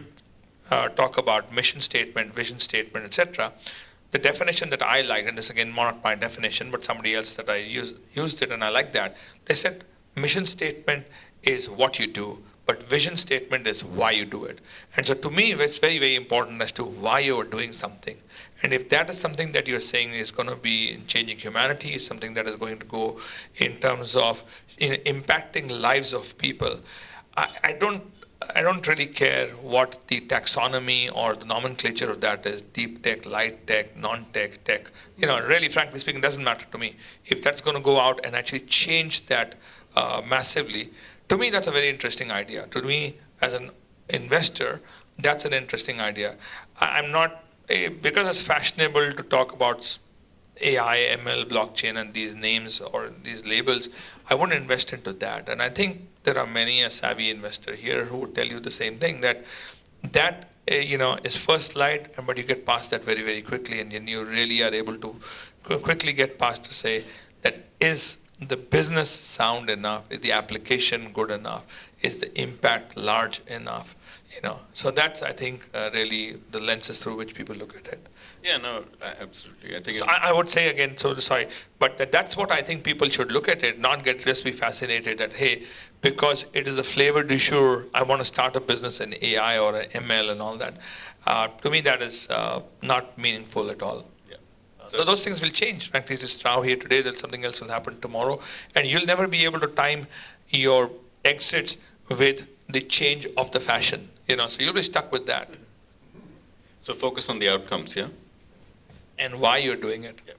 Speaker 2: talk about mission statement, vision statement, etc., the definition that I like, and this again not my definition, but somebody else that I used it and I like that, they said mission statement is what you do, but vision statement is why you do it. And so to me, it's very, very important as to why you are doing something. And if that is something that you're saying is going to be changing humanity, is something that is going to go in terms of impacting lives of people, I don't really care what the taxonomy or the nomenclature of that is, deep tech, light tech, non-tech, tech. Really, frankly speaking, doesn't matter to me. If that's going to go out and actually change that massively, to me, that's a very interesting idea. To me, as an investor, that's an interesting idea. I'm not, because it's fashionable to talk about AI, ML, blockchain, and these names or these labels, I wouldn't invest into that. And I think there are many a savvy investor here who would tell you the same thing, that is first light, but you get past that very, very quickly, and then you really are able to quickly get past to say that is the business sound enough, is the application good enough, is the impact large enough, So that's, I think, really the lenses through which people look at it.
Speaker 1: Yeah, no, absolutely. I think
Speaker 2: so I would say again, but that's what I think people should look at it, not just be fascinated that, hey, because it is a flavor du jour, I want to start a business in AI or ML and all that. To me, that is not meaningful at all.
Speaker 1: Yeah.
Speaker 2: So those things will change. Frankly, it is now here today, that something else will happen tomorrow. And you'll never be able to time your exits with the change of the fashion. So you'll be stuck with that.
Speaker 1: So focus on the outcomes, yeah?
Speaker 2: And why you're doing it.
Speaker 1: Yeah.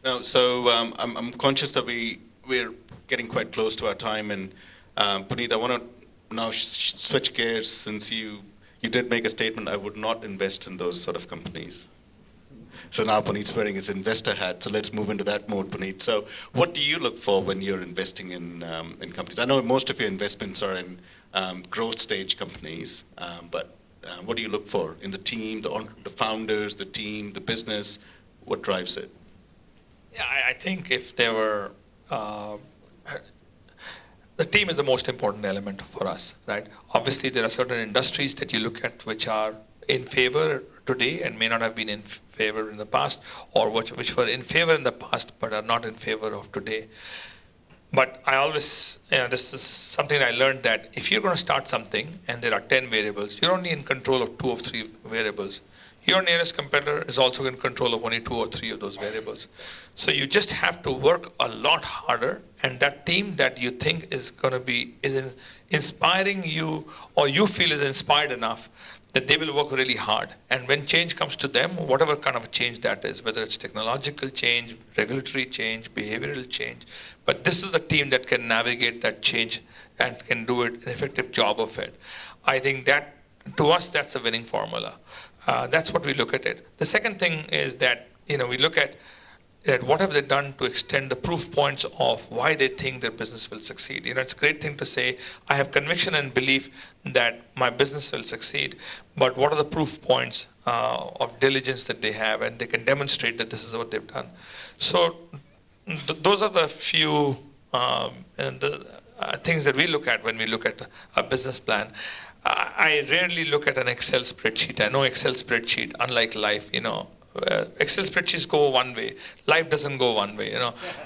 Speaker 1: Now, so I'm conscious that we're getting quite close to our time, and Puneet, I want to now switch gears, since you did make a statement, I would not invest in those sort of companies. So now Puneet's wearing his investor hat, so let's move into that mode, Puneet. So what do you look for when you're investing in companies? I know most of your investments are in growth stage companies, but what do you look for in the team, the founders, the team, the business? What drives it?
Speaker 2: Yeah, I think if there were, the team is the most important element for us, right? Obviously, there are certain industries that you look at which are in favor today and may not have been in favor in the past, or which were in favor in the past but are not in favor of today. But I always, this is something I learned, that if you're going to start something and there are 10 variables, you're only in control of 2 of 3 variables. Your nearest competitor is also in control of only 2 or 3 of those variables. So you just have to work a lot harder, and that team that you think is going to be inspiring you, or you feel is inspired enough, that they will work really hard. And when change comes to them, whatever kind of change that is, whether it's technological change, regulatory change, behavioral change, but this is the team that can navigate that change and can do an effective job of it. I think that, to us, that's a winning formula. That's what we look at it. The second thing is that, we look at what have they done to extend the proof points of why they think their business will succeed. It's a great thing to say, I have conviction and belief that my business will succeed, but what are the proof points of diligence that they have, and they can demonstrate that this is what they've done. So those are the few things that we look at when we look at a business plan. I rarely look at an Excel spreadsheet. I know Excel spreadsheet, unlike life, Excel spreadsheets go one way. Life doesn't go one way.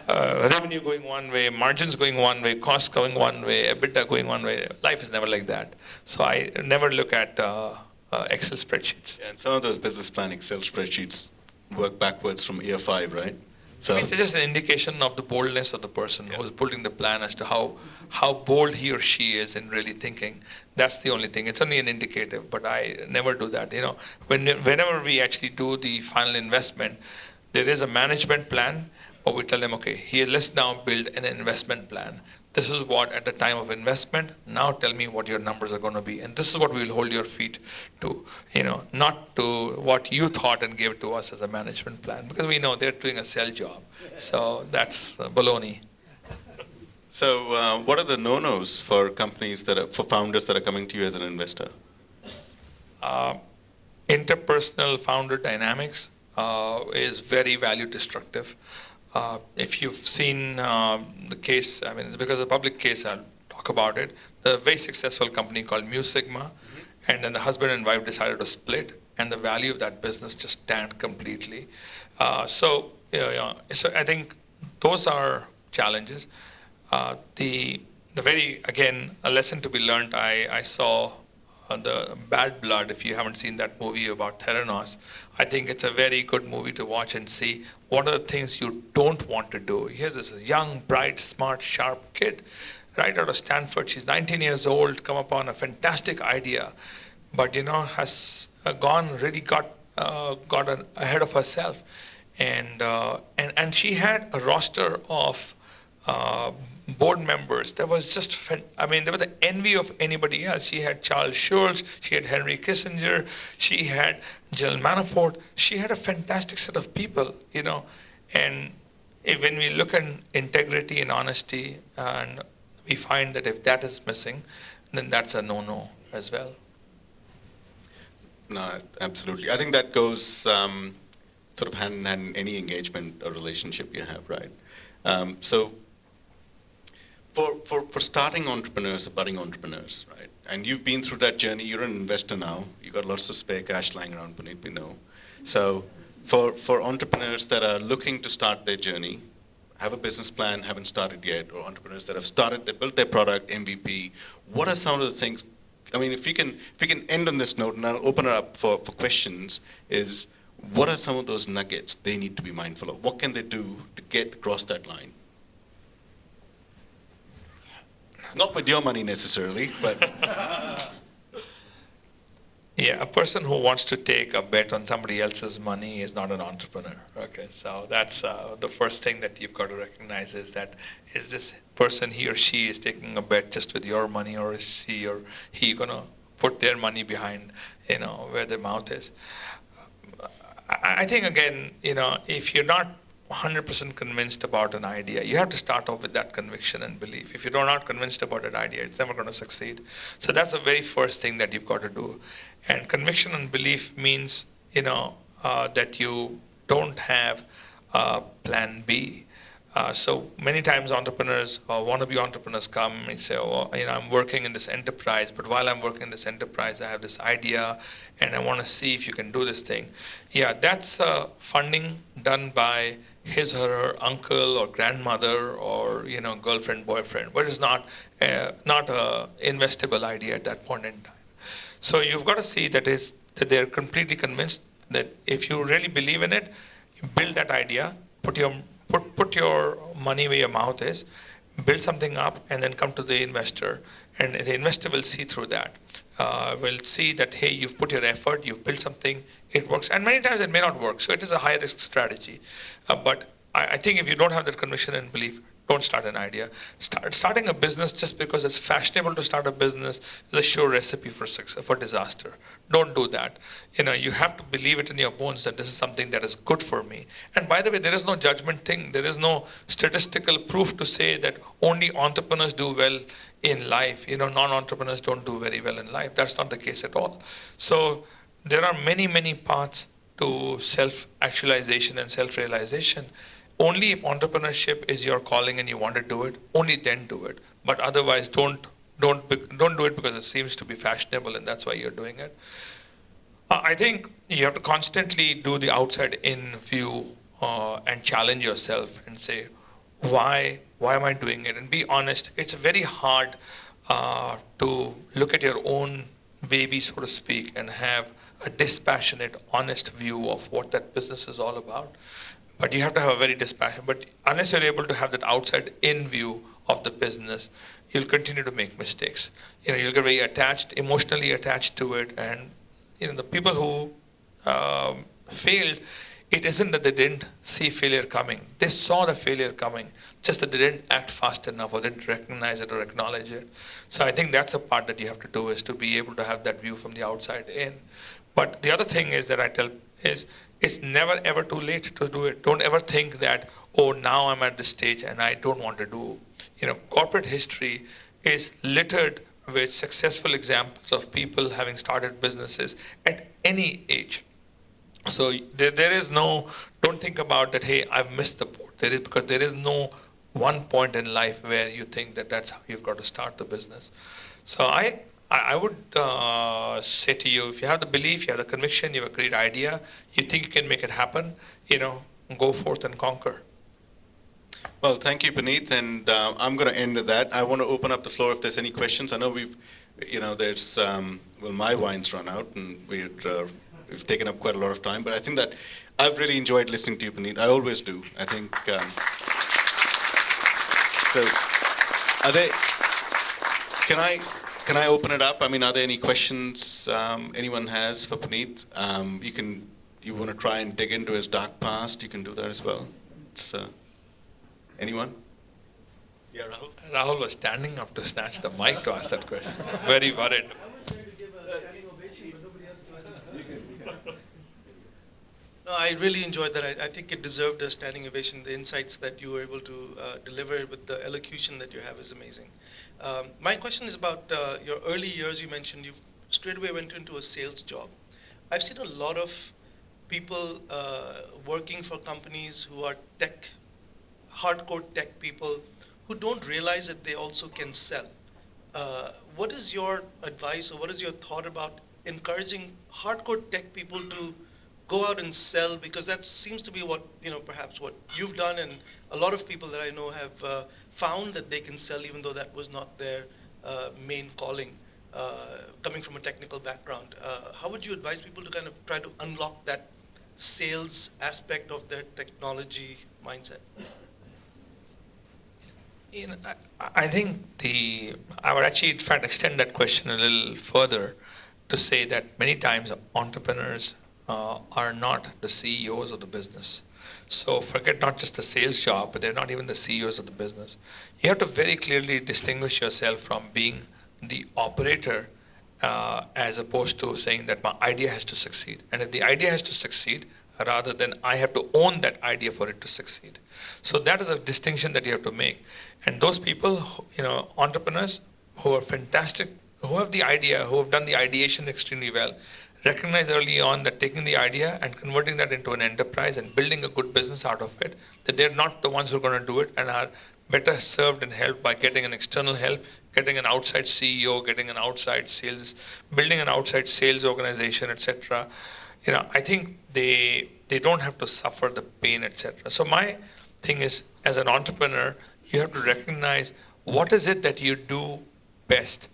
Speaker 2: Revenue going one way, margins going one way, costs going one way, EBITDA going one way. Life is never like that. So I never look at Excel spreadsheets.
Speaker 1: Yeah, and some of those business plan Excel spreadsheets work backwards from year 5, right? So
Speaker 2: it's just an indication of the boldness of the person who's building the plan as to how bold he or she is in really thinking. That's the only thing. It's only an indicative, but I never do that. Whenever we actually do the final investment, there is a management plan, but we tell them, okay, here, let's now build an investment plan. This is what, at the time of investment, now tell me what your numbers are going to be. And this is what we will hold your feet to, not to what you thought and gave to us as a management plan. Because we know they're doing a sell job. So that's baloney.
Speaker 1: So what are the no-nos for companies for founders that are coming to you as an investor?
Speaker 2: Interpersonal founder dynamics is very value destructive. If you've seen the case, it's because of a public case, I'll talk about it. A very successful company called Mu Sigma, and then the husband and wife decided to split, and the value of that business just tanked completely. So I think those are challenges. A lesson to be learned, I saw the Bad Blood. If you haven't seen that movie about Theranos, I think it's a very good movie to watch and see what are the things you don't want to do. Here's this young, bright, smart, sharp kid right out of Stanford. She's 19 years old, come upon a fantastic idea, but has got ahead of herself, and she had a roster of board members that was just, there was the envy of anybody else. She had Charles Schultz, she had Henry Kissinger, she had Jill Manafort. She had a fantastic set of people, and when we look at integrity and honesty, and we find that if that is missing, then that's a no-no as well.
Speaker 1: No, absolutely. I think that goes sort of hand in hand in any engagement or relationship you have, right? So for starting entrepreneurs, or budding entrepreneurs, right? And you've been through that journey. You're an investor now. You've got lots of spare cash lying around, Puneet, we know. So for entrepreneurs that are looking to start their journey, have a business plan, haven't started yet, or entrepreneurs that have started, they built their product, MVP, what are some of the things? If we can end on this note, and I'll open it up for questions, is what are some of those nuggets they need to be mindful of? What can they do to get across that line? Not with your money necessarily, but...
Speaker 2: Yeah, a person who wants to take a bet on somebody else's money is not an entrepreneur. Okay, so that's the first thing that you've got to recognize is that, is this person, he or she, is taking a bet just with your money, or is she or he going to put their money behind, where their mouth is? I think, again, if you're not 100% convinced about an idea, you have to start off with that conviction and belief. If you're not convinced about an idea, it's never going to succeed. So that's the very first thing that you've got to do. And conviction and belief means, that you don't have plan B. So many times entrepreneurs or wannabe entrepreneurs come and say, I'm working in this enterprise, but while I'm working in this enterprise, I have this idea and I want to see if you can do this thing. Yeah, that's funding done by his or her uncle or grandmother or, girlfriend, boyfriend, but it's not a investable idea at that point in time. So you've got to see that they're completely convinced that if you really believe in it, you build that idea, put your money where your mouth is, build something up, and then come to the investor, and the investor will see through that. will see that, hey, you've put your effort, you've built something, it works. And many times it may not work. So it is a high risk strategy. But I think if you don't have that conviction and belief, don't start an idea. Starting a business just because it's fashionable to start a business is a sure recipe for disaster. Don't do that. You have to believe it in your bones that this is something that is good for me. And by the way, there is no judgment thing. There is no statistical proof to say that only entrepreneurs do well in life. Non-entrepreneurs don't do very well in life. That's not the case at all. So there are many, many paths to self-actualization and self-realization. Only if entrepreneurship is your calling and you want to do it, only then do it. But otherwise, don't do it because it seems to be fashionable and that's why you're doing it. I think you have to constantly do the outside-in view and challenge yourself and say, why am I doing it? And be honest. It's very hard to look at your own baby, so to speak, and have a dispassionate, honest view of what that business is all about. But you have to have a very dispassionate, but unless you're able to have that outside-in view of the business, you'll continue to make mistakes. You'll get very emotionally attached to it. And the people who failed, it isn't that they didn't see failure coming. They saw the failure coming, just that they didn't act fast enough or didn't recognize it or acknowledge it. So I think that's a part that you have to do, is to be able to have that view from the outside in. But the other thing is that I tell is, it's never ever too late to do it. Don't ever think that, oh, now I'm at this stage and I don't want to do. Corporate history is littered with successful examples of people having started businesses at any age. So there is no, don't think about that, hey, I've missed the boat. Because there is no one point in life where you think that that's how you've got to start the business. So I would say to you, if you have the belief, you have the conviction, you have a great idea, you think you can make it happen, go forth and conquer.
Speaker 1: Well, thank you, Puneet, and I'm going to end with that. I want to open up the floor if there's any questions. I know there's, my wine's run out, and we've taken up quite a lot of time, but I think that I've really enjoyed listening to you, Puneet. I always do. I think, can I open it up? I mean, are there any questions anyone has for Puneet? You want to try and dig into his dark past, you can do that as well. Anyone? Yeah, Rahul?
Speaker 2: Rahul was standing up to snatch the mic to ask that question. Very worried.
Speaker 3: No, I really enjoyed that. I think it deserved a standing ovation. The insights that you were able to deliver with the elocution that you have is amazing. My question is about your early years. You mentioned you straight away went into a sales job. I've seen a lot of people working for companies who are hardcore tech people who don't realize that they also can sell. What is your advice or what is your thought about encouraging hardcore tech people to go out and sell? Because that seems to be what, perhaps what you've done, and a lot of people that I know have found that they can sell even though that was not their main calling, coming from a technical background. How would you advise people to kind of try to unlock that sales aspect of their technology mindset?
Speaker 2: I think I would actually, in fact, extend that question a little further to say that many times entrepreneurs are not the CEOs of the business. So forget not just the sales job, but they're not even the CEOs of the business. You have to very clearly distinguish yourself from being the operator as opposed to saying that my idea has to succeed. And if the idea has to succeed, rather than I have to own that idea for it to succeed. So that is a distinction that you have to make. And those people, entrepreneurs who are fantastic, who have the idea, who have done the ideation extremely well, recognize early on that taking the idea and converting that into an enterprise and building a good business out of it, that they're not the ones who are going to do it and are better served and helped by getting an external help, getting an outside CEO, getting an outside sales, building an outside sales organization, etc. I think they don't have to suffer the pain, etc. So my thing is, as an entrepreneur, you have to recognize what is it that you do best,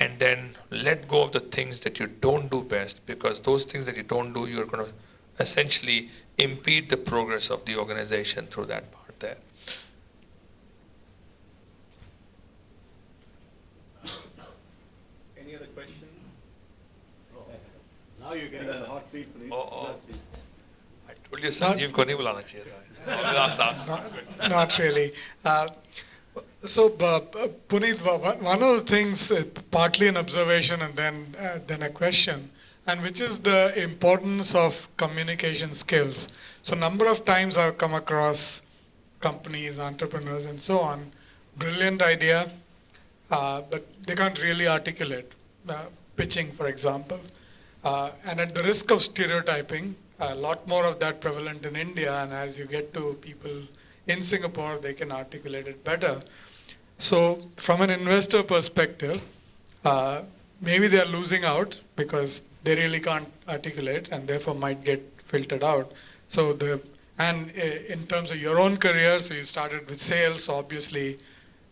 Speaker 2: and then let go of the things that you don't do best, because those things that you don't do, you're going to essentially impede the progress of the organization through that part there.
Speaker 1: Any other questions? Now you're getting on the hot seat, Puneet.
Speaker 2: I told you Sanjeev को नहीं बुलाना चाहिए था.
Speaker 4: Not really. So, Puneet, one of the things, partly an observation and then a question, and which is the importance of communication skills. So, number of times I've come across companies, entrepreneurs, and so on, brilliant idea, but they can't really articulate. Pitching, for example. And at the risk of stereotyping, a lot more of that prevalent in India, and as you get to people in Singapore, they can articulate it better. So from an investor perspective, maybe they are losing out because they really can't articulate and therefore might get filtered out. So in terms of your own career, so you started with sales, so obviously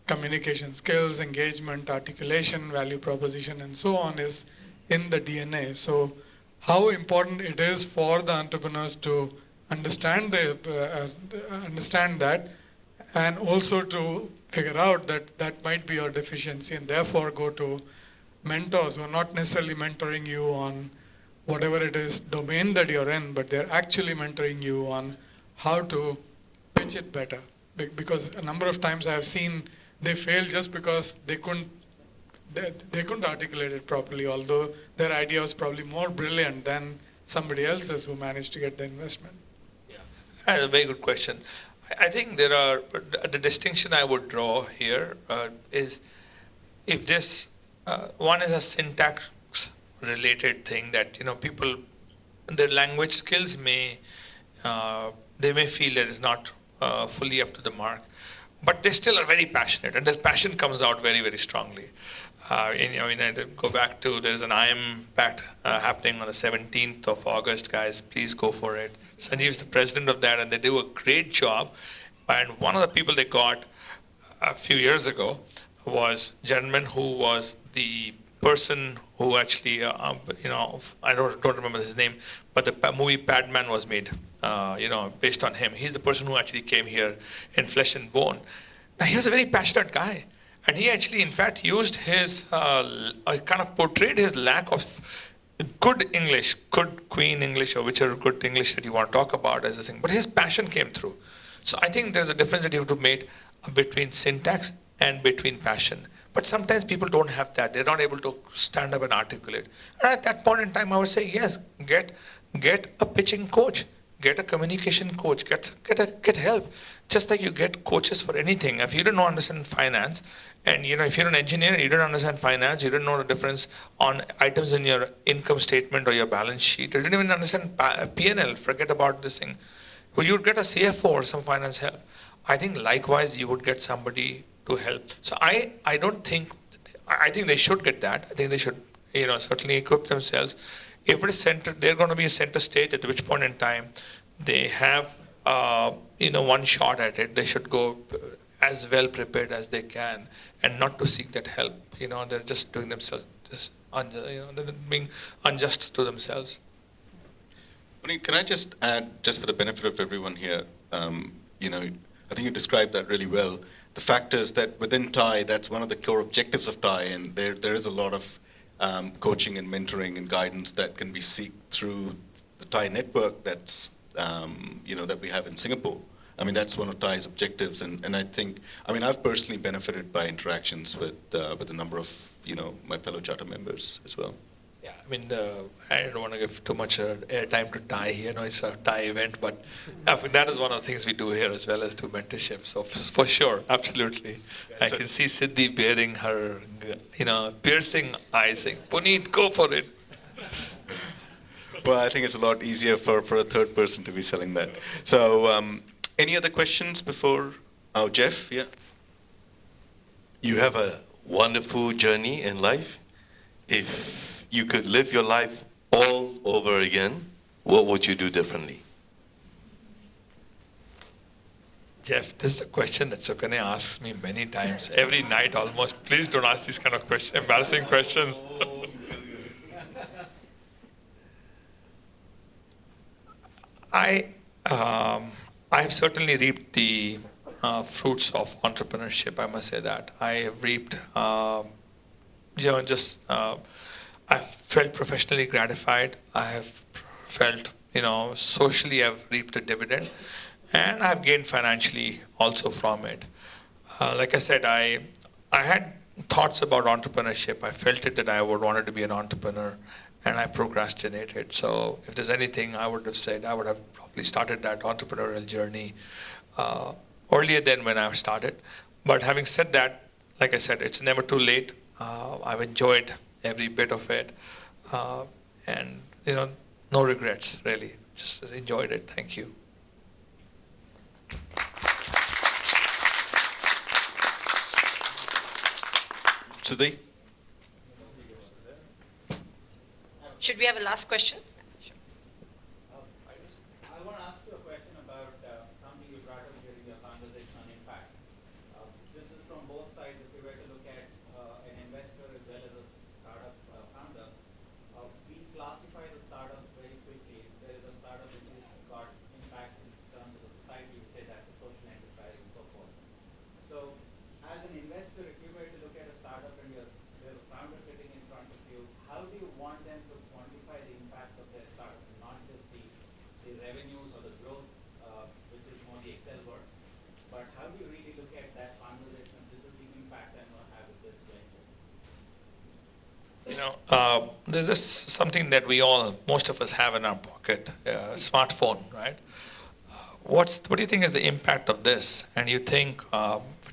Speaker 4: communication skills, engagement, articulation, value proposition, and so on is in the DNA. So how important it is for the entrepreneurs to understand that, and also to figure out that might be your deficiency, and therefore go to mentors who are not necessarily mentoring you on whatever it is domain that you're in, but they're actually mentoring you on how to pitch it better. Because a number of times I have seen they fail just because they couldn't articulate it properly, although their idea was probably more brilliant than somebody else's who managed to get the investment.
Speaker 2: Yeah, that's a very good question. I think the distinction I would draw here is if this, one is a syntax related thing that, people, their language skills they may feel that it's not fully up to the mark. But they still are very passionate, and their passion comes out very, very strongly. Go back to, there's an IM Pact happening on the 17th of August, guys. Please go for it. Sanjeev's the president of that, and they do a great job. And one of the people they got a few years ago was a gentleman who was the person who actually, I don't remember his name, but the movie Padman was made, based on him. He's the person who actually came here in flesh and bone. Now, he was a very passionate guy. And he actually, in fact, used his, kind of portrayed his lack of good English, good Queen English, or whichever good English that you want to talk about as a thing. But his passion came through. So I think there's a difference that you have to make between syntax and between passion. But sometimes people don't have that. They're not able to stand up and articulate. And at that point in time, I would say, yes, get a pitching coach, get a communication coach, get help. Just like you get coaches for anything. If you don't understand finance, and if you're an engineer, you don't understand finance, you don't know the difference on items in your income statement or your balance sheet, you didn't even understand P&L, forget about this thing. Well, you would get a CFO or some finance help. I think likewise you would get somebody to help. So I think they should get that. I think they should, certainly equip themselves. If it is centered, they're going to be a center stage, at which point in time they have, one shot at it. They should go as well prepared as they can, and not to seek that help. They're just doing themselves, they're being unjust to themselves.
Speaker 1: Puneet, can I just add, just for the benefit of everyone here, I think you described that really well. The fact is that within TiE, that's one of the core objectives of TiE, and there is a lot of coaching and mentoring and guidance that can be sought through the TiE network that's, that we have in Singapore. I mean, that's one of TiE's objectives, and I think, I've personally benefited by interactions with a number of, my fellow charter members as well.
Speaker 2: Yeah, I don't want to give too much airtime to TiE here. It's a TiE event, but I think that is one of the things we do here as well as do mentorship. So for sure, absolutely. I can see Siddhi bearing her, piercing eyes saying, Puneet, go for it.
Speaker 1: Well, I think it's a lot easier for a third person to be selling that. So any other questions before? Oh, Jeff, yeah.
Speaker 5: You have a wonderful journey in life. If you could live your life all over again, what would you do differently?
Speaker 2: Jeff, this is a question that Sukane asks me many times, every night almost. Please don't ask these kind of questions, embarrassing questions. I have certainly reaped the fruits of entrepreneurship, I must say that. I have reaped, I've felt professionally gratified. I have felt, socially I've reaped a dividend, and I've gained financially also from it. Like I said, I had thoughts about entrepreneurship. I felt it that I would wanted to be an entrepreneur, and I procrastinated. So if there's anything I would have said, I would have probably started that entrepreneurial journey earlier than when I started. But having said that, like I said, it's never too late. I've enjoyed every bit of it, and no regrets really. Just enjoyed it. Thank you.
Speaker 1: Siddhi?
Speaker 6: Should we have a last question?
Speaker 7: I want to ask you a question about something you brought up during your conversation on impact. This is from both sides. If you were to look at an investor as well as a startup founder, we classify the startups very quickly. If there is a startup which has got impact in terms of the society, we say that's a social enterprise and so forth. So as an investor, if you were to look at a startup and there's a founder sitting in front of you, how do you want them to quantify the impact of their startup, not just the revenues or the growth, which is more the Excel work, but how do you really look at that conversation? This is the impact I'm going to have with this venture.
Speaker 2: There's just something that most of us have in our pocket, a smartphone, right? What do you think is the impact of this? And you think,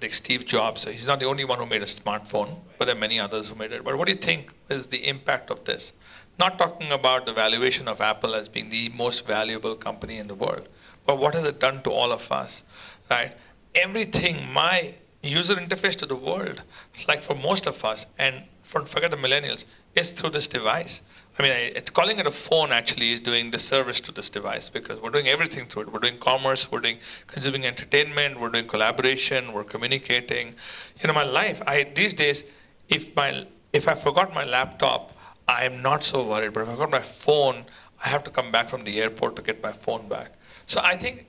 Speaker 2: take Steve Jobs, he's not the only one who made a smartphone, but there are many others who made it. But what do you think is the impact of this? Not talking about the valuation of Apple as being the most valuable company in the world, but what has it done to all of us, right? Everything, my user interface to the world, like for most of us, and forget the millennials, is through this device. I mean, calling it a phone actually is doing disservice to this device because we're doing everything through it. We're doing commerce, we're doing consuming entertainment, we're doing collaboration, we're communicating. My life, these days, if I forgot my laptop, I am not so worried. But if I got my phone, I have to come back from the airport to get my phone back. So I think,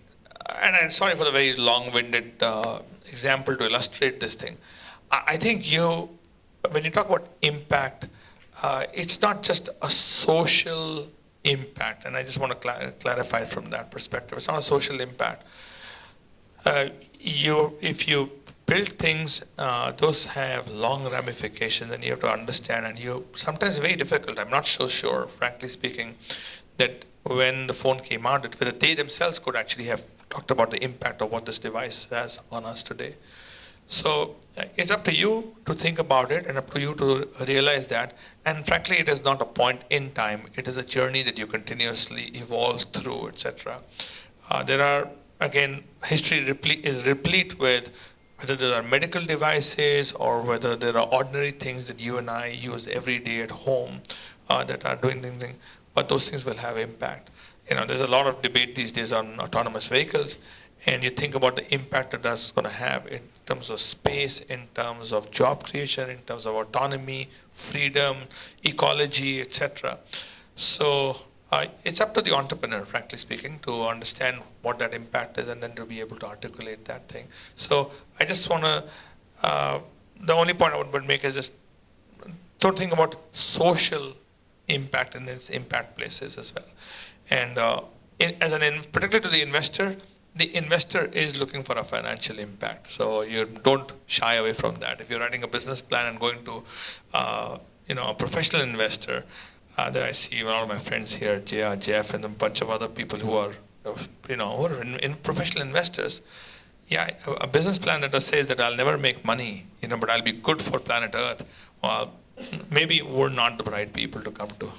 Speaker 2: and I'm sorry for the very long-winded example to illustrate this thing. I think when you talk about impact, it's not just a social impact, and I just want to clarify from that perspective. It's not a social impact. If you build things, those have long ramifications, and you have to understand, and sometimes very difficult. I'm not so sure, frankly speaking, that when the phone came out, whether they themselves could actually have talked about the impact of what this device has on us today. So it's up to you to think about it and up to you to realize that. And frankly, it is not a point in time. It is a journey that you continuously evolve through, etc. There are, again, history is replete with whether there are medical devices or whether there are ordinary things that you and I use every day at home that are doing things, but those things will have impact. There's a lot of debate these days on autonomous vehicles. And you think about the impact that that's going to have in terms of space, in terms of job creation, in terms of autonomy, freedom, ecology, etc. So it's up to the entrepreneur, frankly speaking, to understand what that impact is and then to be able to articulate that thing. So I just want to, the only point I would make is just don't think about social impact in its impact places as well. And particularly to the investor is looking for a financial impact. So you don't shy away from that. If you're writing a business plan and going to, a professional investor, that I see one of my friends here, Jeff, and a bunch of other people who are, who are in professional investors. Yeah, a business plan that says that I'll never make money, but I'll be good for planet Earth. Well, maybe we're not the right people to come to.